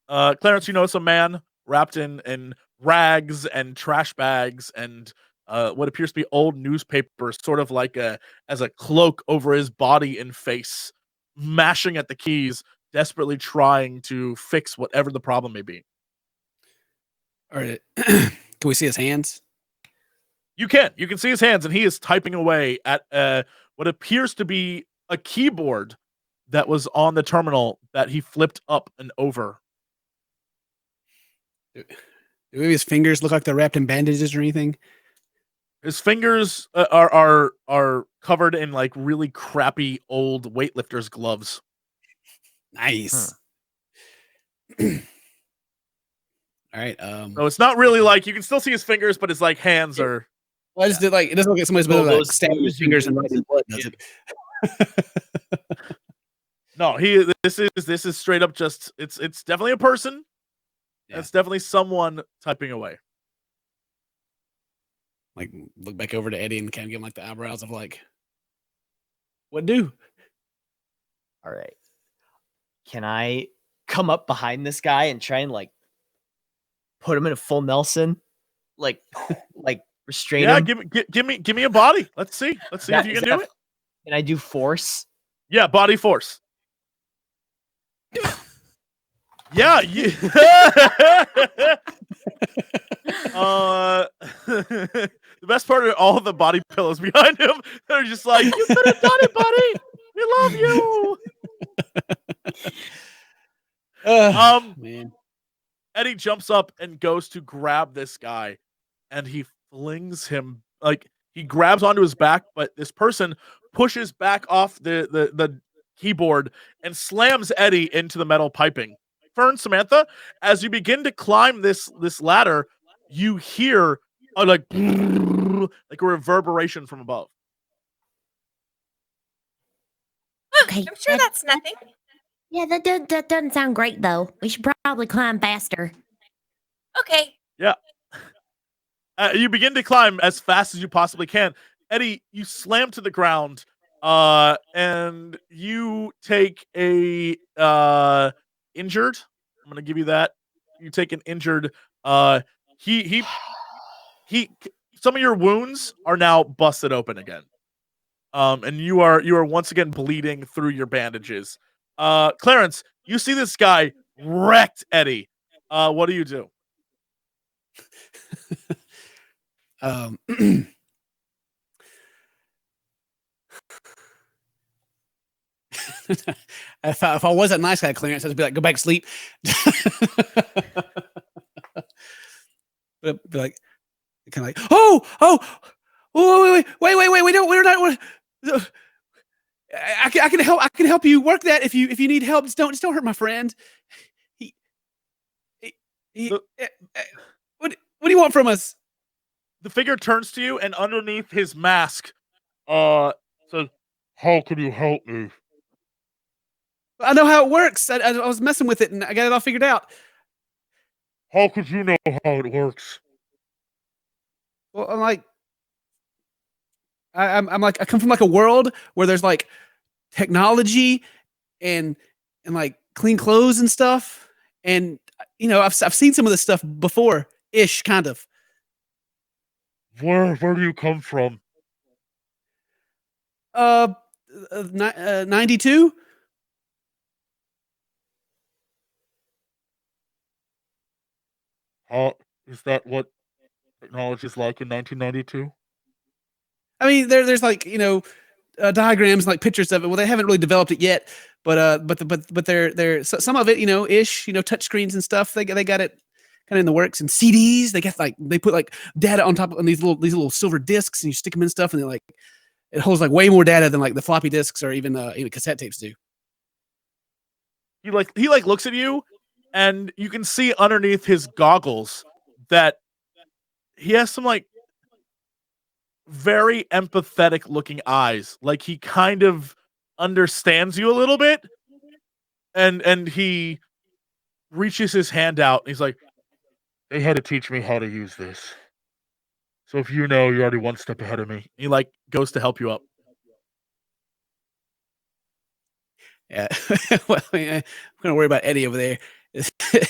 Clarence, you notice a man wrapped in rags and trash bags and what appears to be old newspapers, sort of like as a cloak over his body and face, mashing at the keys, desperately trying to fix whatever the problem may be. All right. Can we see his hands? You can see his hands, and he is typing away at what appears to be a keyboard that was on the terminal that he flipped up and over. Do maybe his fingers look like they're wrapped in bandages or anything? His fingers are covered in like really crappy old weightlifters gloves. Nice. All right. So it's not really like you can still see his fingers, but his like hands are. Well, I just did like it doesn't look like somebody's been like stabbing his fingers and writing blood, does it? No, this is straight up just it's definitely a person. Yeah. It's definitely someone typing away. Like look back over to Eddie and kind of give him like the eyebrows of like, what do? All right. Can I come up behind this guy and try and like put him in a full Nelson, like restrain him? Give me a body. Let's see if you can do it. Can I do force? Yeah, body force. Yeah. The best part of all the body pillows behind him, they're just like, you could have done it, buddy. We love you. Man. Eddie jumps up and goes to grab this guy, and he flings him like he grabs onto his back, but this person pushes back off the keyboard and slams Eddie into the metal piping. Fern, Samantha, as you begin to climb this ladder, you hear like a reverberation from above. Okay. I'm sure that's nothing. Yeah, that doesn't sound great though. We should probably climb faster. Okay. Yeah. You begin to climb as fast as you possibly can. Eddie, you slam to the ground, and you take a injured. I'm gonna give you that. You take an injured. He. Some of your wounds are now busted open again. And you are once again bleeding through your bandages. Clarence, you see this guy wrecked Eddie. What do you do? If I wasn't nice guy Clarence, I'd be like, go back to sleep. But be like, kind of like, we're not. I can help. I can help you work that if you need help. Just don't hurt my friend. What do you want from us? The figure turns to you, and underneath his mask, says, "How can you help me?" I know how it works. I was messing with it, and I got it all figured out. How could you know how it works? Well, I'm like, I'm like, I come from like a world where there's like technology and like clean clothes and stuff, and I've seen some of this stuff before, ish, kind of. Where do you come from? 92. How is that? What technology is like in 1992? I mean, there's like diagrams and like pictures of it. Well, they haven't really developed it yet, but they're some of it, ish, touch screens and stuff. They got it kind of in the works, and CDs. They got they put like data on top of these little silver discs, and you stick them in stuff, and it holds like way more data than like the floppy disks or even cassette tapes do. He looks at you, and you can see underneath his goggles that he has some like very empathetic looking eyes. Like he kind of understands you a little bit, and he reaches his hand out, and he's like, "They had to teach me how to use this. So if you're already one step ahead of me." He like goes to help you up. Yeah. Well, I mean, I'm gonna worry about Eddie over there.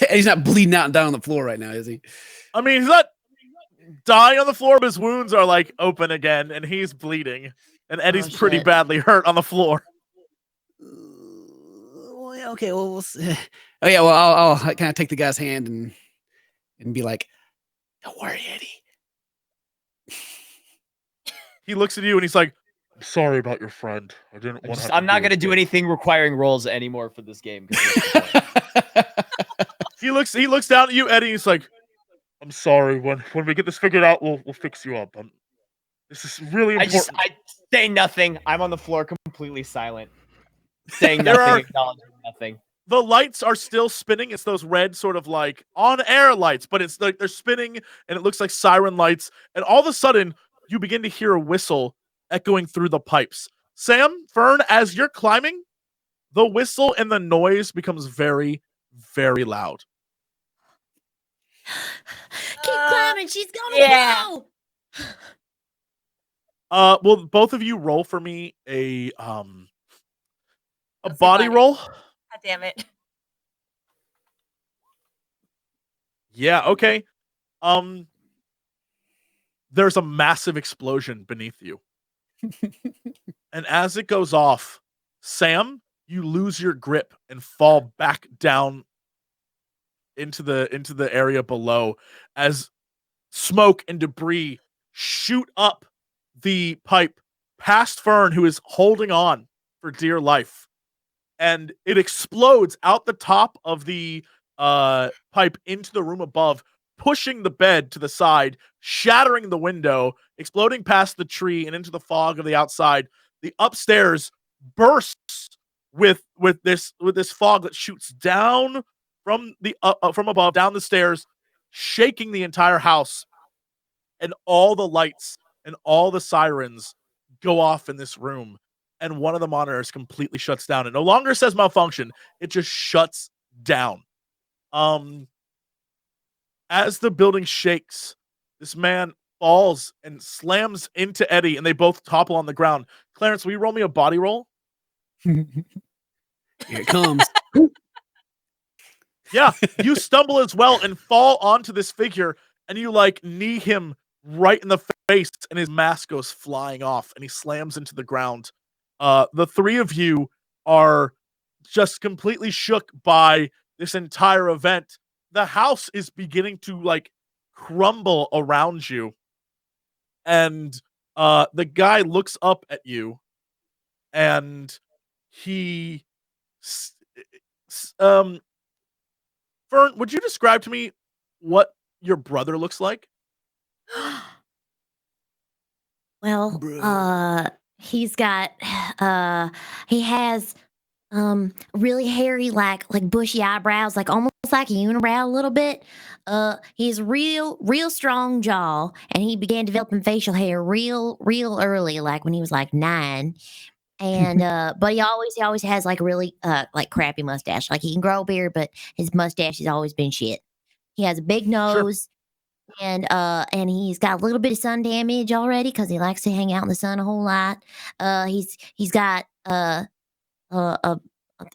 He's not bleeding out and down on the floor right now, is he? I mean, he's not dying on the floor, but his wounds are like open again, and he's bleeding. And Eddie's pretty shit. badly hurt on the floor. Okay, well, we'll see. Oh yeah, well, I'll kind of take the guy's hand and be like, "Don't worry, Eddie." He looks at you and he's like, "I'm sorry about your friend. I didn't want to. I'm not gonna do anything requiring rolls anymore for this game. He looks down at you, Eddie. He's like, "I'm sorry. When we get this figured out, we'll fix you up. This is really important." I say nothing. I'm on the floor, completely silent, saying nothing, acknowledging nothing. The lights are still spinning. It's those red sort of like on-air lights, but it's like they're spinning, and it looks like siren lights. And all of a sudden, you begin to hear a whistle echoing through the pipes. Sam, Fern, as you're climbing, the whistle and the noise becomes very, very loud. Keep climbing. She's gonna blow. Will both of you roll for me a Let's see, body roll? God damn it. Yeah, okay. There's a massive explosion beneath you. And as it goes off, Sam, you lose your grip and fall back down into the area below as smoke and debris shoot up the pipe past Fern, who is holding on for dear life. And it explodes out the top of the pipe into the room above, pushing the bed to the side, shattering the window, exploding past the tree and into the fog of the outside. The upstairs bursts with this fog that shoots down from above down the stairs, shaking the entire house, and all the lights and all the sirens go off in this room, and one of the monitors completely shuts down. It no longer says malfunction; it just shuts down. As the building shakes, this man falls and slams into Eddie, and they both topple on the ground. Clarence, will you roll me a body roll? Here it comes. Yeah, you stumble as well and fall onto this figure, and you like knee him right in the face, and his mask goes flying off, and he slams into the ground. The three of you are just completely shook by this entire event. The house is beginning to like crumble around you, and the guy looks up at you, and he Fern, would you describe to me what your brother looks like? Well, he's got he has really hairy like bushy eyebrows, like almost like a unibrow a little bit. He's real strong jaw, and he began developing facial hair real early, like when he was like 9. And but he always has like really like crappy mustache. Like he can grow a beard, but his mustache has always been shit. He has a big nose, and he's got a little bit of sun damage already because he likes to hang out in the sun a whole lot. He's got a I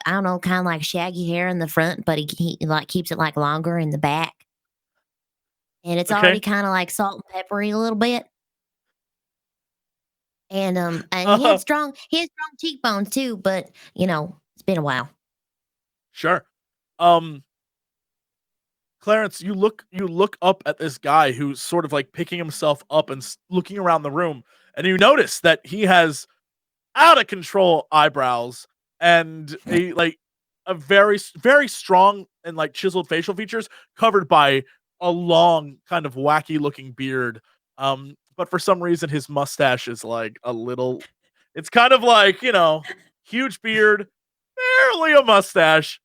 don't know, kind of like shaggy hair in the front, but he like keeps it like longer in the back, and it's already kind of like salt and peppery a little bit. And he has strong cheekbones too, but it's been a while. Sure. Clarence, you look up at this guy who's sort of like picking himself up and looking around the room, and you notice that he has out of control eyebrows and a very very strong and like chiseled facial features covered by a long kind of wacky looking beard. But for some reason his mustache is like a little, it's kind of like, huge beard, barely a mustache.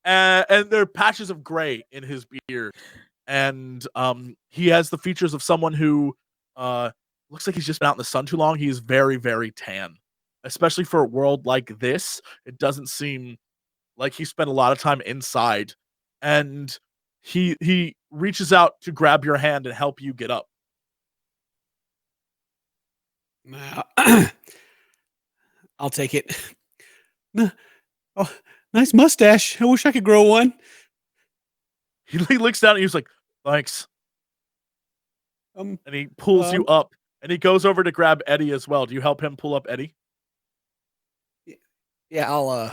And there are patches of gray in his beard, and he has the features of someone who looks like he's just been out in the sun too long. He is very, very tan, especially for a world like this. It doesn't seem like he spent a lot of time inside, and he reaches out to grab your hand and help you get up. I'll take it. Oh, nice mustache. I wish I could grow one. He looks down at you. He's like, "Thanks." And he pulls you up, and he goes over to grab Eddie as well. Do you help him pull up Eddie? Yeah, I'll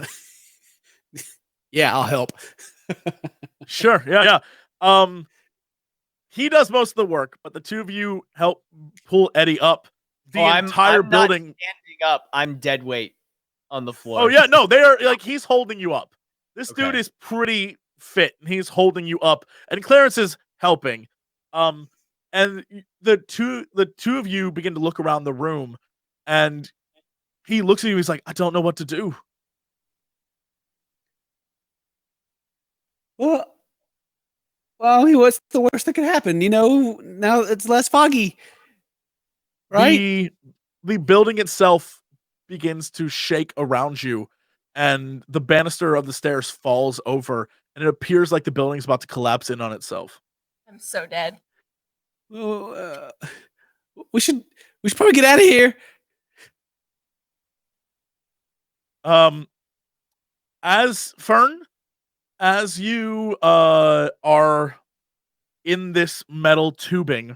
help. Sure. Yeah. He does most of the work, but the two of you help pull Eddie up. The entire I'm building. not standing up. I'm dead weight on the floor. Oh yeah, no, they are like, he's holding you up. This dude is pretty fit, and he's holding you up, and Clarence is helping. And the two of you begin to look around the room, and he looks at you. He's like, "I don't know what to do." Well, what's the worst that could happen? Now it's less foggy, right? The building itself begins to shake around you, and the banister of the stairs falls over, and it appears like the building's about to collapse in on itself. I'm so dead. Well, we should probably get out of here. As you are in this metal tubing,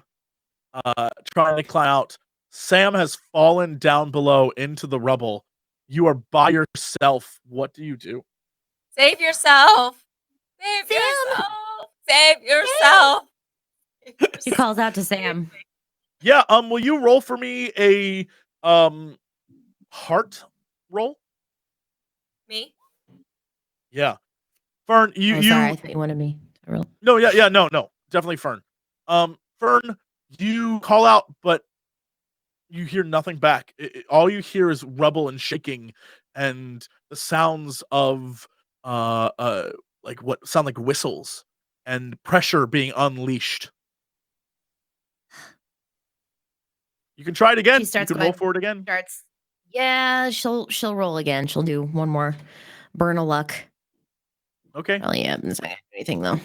trying to climb out, Sam has fallen down below into the rubble. You are by yourself. What do you do? Save yourself. Save yourself. Save yourself. She calls out to Sam. Yeah, will you roll for me a heart roll? Me? Yeah. Fern, Sorry, I thought you wanted me to roll. No, no, definitely Fern. Fern, you call out, but you hear nothing back. All you hear is rubble and shaking, and the sounds of like what sound like whistles and pressure being unleashed. You can try it again. You can roll for it again. Yeah, she'll roll again. She'll do one more burn of luck. Okay. Oh yeah, it's not gonna do anything though.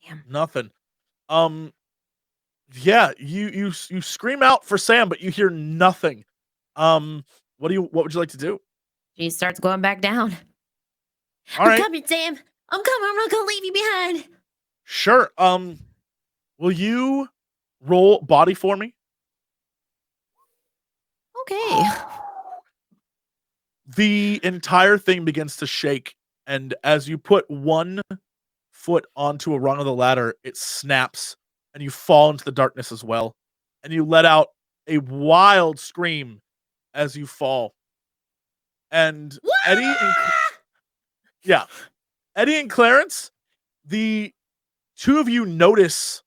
Damn. Nothing. Yeah, you scream out for Sam, but you hear nothing. What would you like to do? She starts going back down. All right. I'm coming, Sam. I'm coming. I'm not gonna leave you behind. Sure. Will you roll body for me? Okay. The entire thing begins to shake, and as you put one foot onto a rung of the ladder, it snaps, and you fall into the darkness as well. And you let out a wild scream as you fall. And Eddie and Clarence, the two of you notice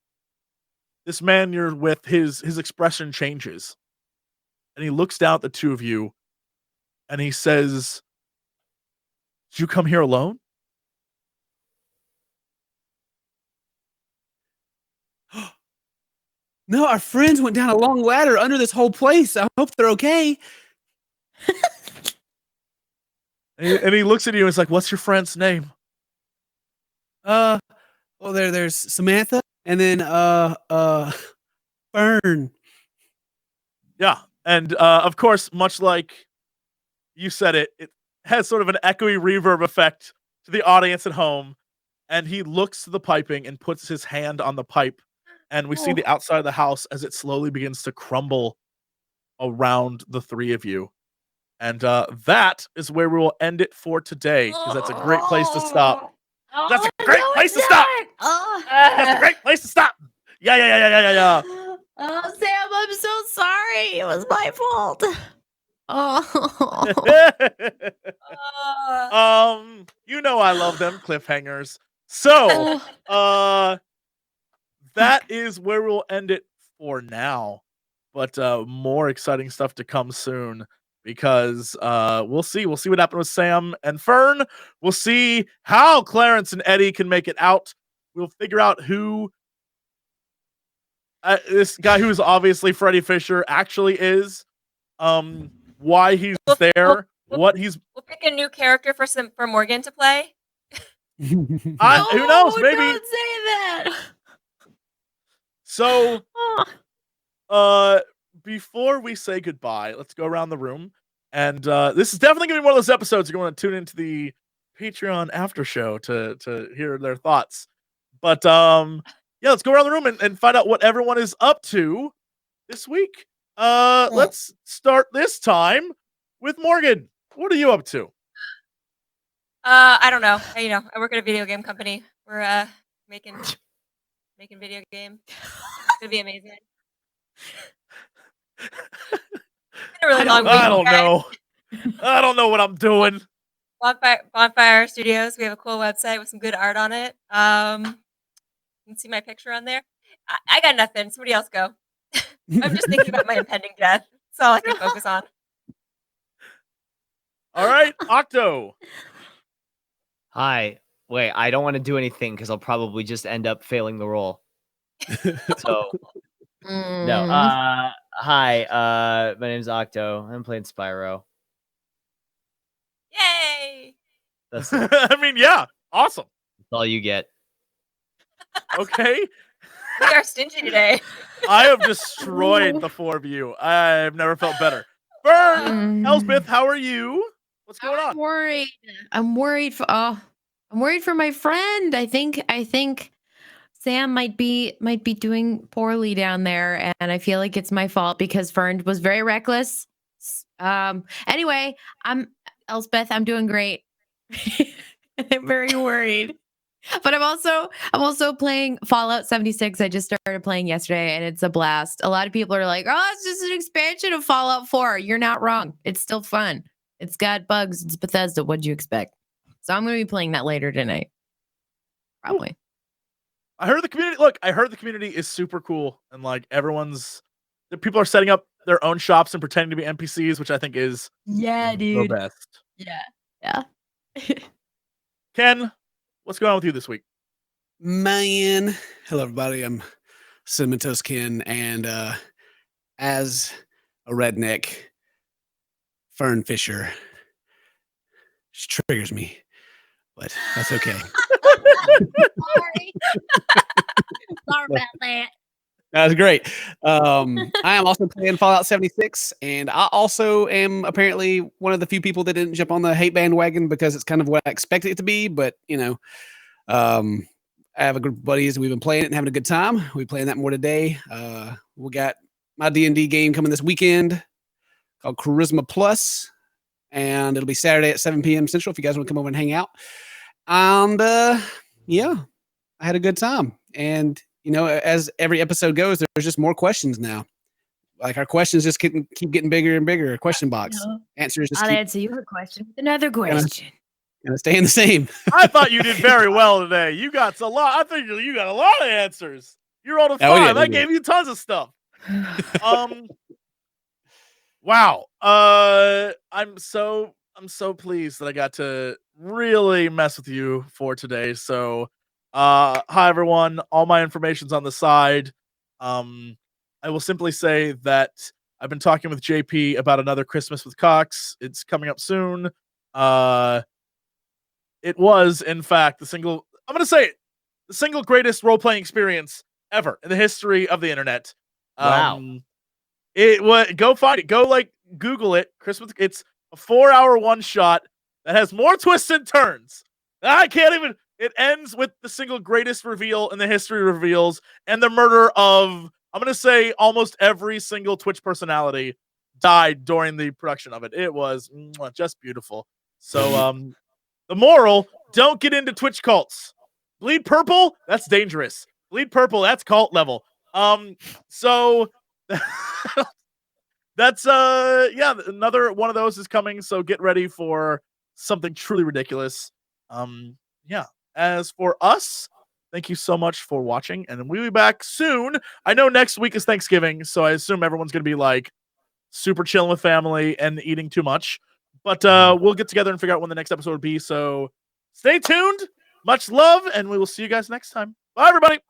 this man you're with, his expression changes. And he looks down at the two of you, and he says, "Did you come here alone?" No, our friends went down a long ladder under this whole place. I hope they're okay. and he looks at you and is like, "What's your friend's name?" Oh, there's Samantha, and then Fern. Yeah, and of course, much like you said it has sort of an echoey reverb effect to the audience at home. And he looks to the piping and puts his hand on the pipe, and we see the outside of the house as it slowly begins to crumble around the three of you. And that is where we will end it for today, because that's a great place to stop. That's a great place to stop. That's a great place to stop. Yeah. Oh, Sam, I'm so sorry. It was my fault. Oh. You know I love them cliffhangers. So, that is where we'll end it for now. But more exciting stuff to come soon, because we'll see what happened with Sam and Fern. We'll see how Clarence and Eddie can make it out. We'll figure out who this guy who's obviously Freddy Fisher actually is. Why he's there. What he's. We'll pick a new character for Morgan to play. Who knows? Maybe. Don't say that. So, before we say goodbye, let's go around the room. And this is definitely going to be one of those episodes you're going to tune into the Patreon after show to hear their thoughts. But yeah, let's go around the room and find out what everyone is up to this week. Let's start this time with Morgan. What are you up to? I don't know. I work at a video game company. We're making video game. It's gonna be amazing. It's been a really long week. I don't know. I don't know what I'm doing. Bonfire Studios. We have a cool website with some good art on it. You can see my picture on there. I got nothing. Somebody else go. I'm just thinking about my impending death. That's all I can focus on. All right, Octo. Hi. Wait, I don't want to do anything because I'll probably just end up failing the role. So no. Hi. My name's Octo. I'm playing Spyro. Yay! That's I mean, yeah, awesome. all you get. Okay. We are stingy today. I have destroyed the four of you. I've never felt better. Fern, Elspeth, how are you? What's going on? I'm worried for my friend. I think Sam might be doing poorly down there, and I feel like it's my fault because Fern was very reckless. Anyway, I'm Elspeth. I'm doing great. I'm very worried. But I'm also playing Fallout 76. I just started playing yesterday, and it's a blast. A lot of people are like, "Oh, it's just an expansion of Fallout 4." You're not wrong. It's still fun. It's got bugs. It's Bethesda. What'd you expect? So I'm going to be playing that later tonight. Probably. I heard the community. Look, I heard the community is super cool, and like the people are setting up their own shops and pretending to be NPCs, which I think is the best. Yeah. Ken, what's going on with you this week? Man, hello everybody. I'm CinnamonToastKen, and as a redneck, Fern Fisher triggers me, but that's okay. Sorry. Sorry about that. That was great. I am also playing Fallout 76, and I also am apparently one of the few people that didn't jump on the hate bandwagon because it's kind of what I expected it to be. But I have a group of buddies. We've been playing it and having a good time. We'll be playing that more today. We got my D&D game coming this weekend called Charisma Plus, and it'll be Saturday at 7 p.m. Central if you guys want to come over and hang out. And yeah, I had a good time. And as every episode goes, there's just more questions now. Like our questions just keep getting bigger and bigger. Question box answers. I'll answer your question with another question. Gonna staying the same. I thought you did very well today. You got a lot. I think you got a lot of answers. You rolled a 5. I gave you tons of stuff. Wow. I'm so pleased that I got to really mess with you for today. So, hi everyone. All my information's on the side. I will simply say that I've been talking with JP about another Christmas with Cox. It's coming up soon. It was, in fact, I'm going to say it, the single greatest role-playing experience ever in the history of the internet. Wow. It was go find it. Go like Google it. Christmas. It's a 4-hour one-shot that has more twists and turns. I can't even. It ends with the single greatest reveal in the history of reveals and the murder of, I'm gonna say, almost every single Twitch personality died during the production of it. It was just beautiful. So the moral, don't get into Twitch cults. Bleed purple, that's dangerous. Bleed purple, that's cult level. So that's yeah, another one of those is coming, so get ready for something truly ridiculous. Yeah. As for us, thank you so much for watching, and we'll be back soon. I know next week is Thanksgiving, so I assume everyone's gonna be like super chilling with family and eating too much. But we'll get together and figure out when the next episode would be. So stay tuned. Much love, and we will see you guys next time. Bye, everybody.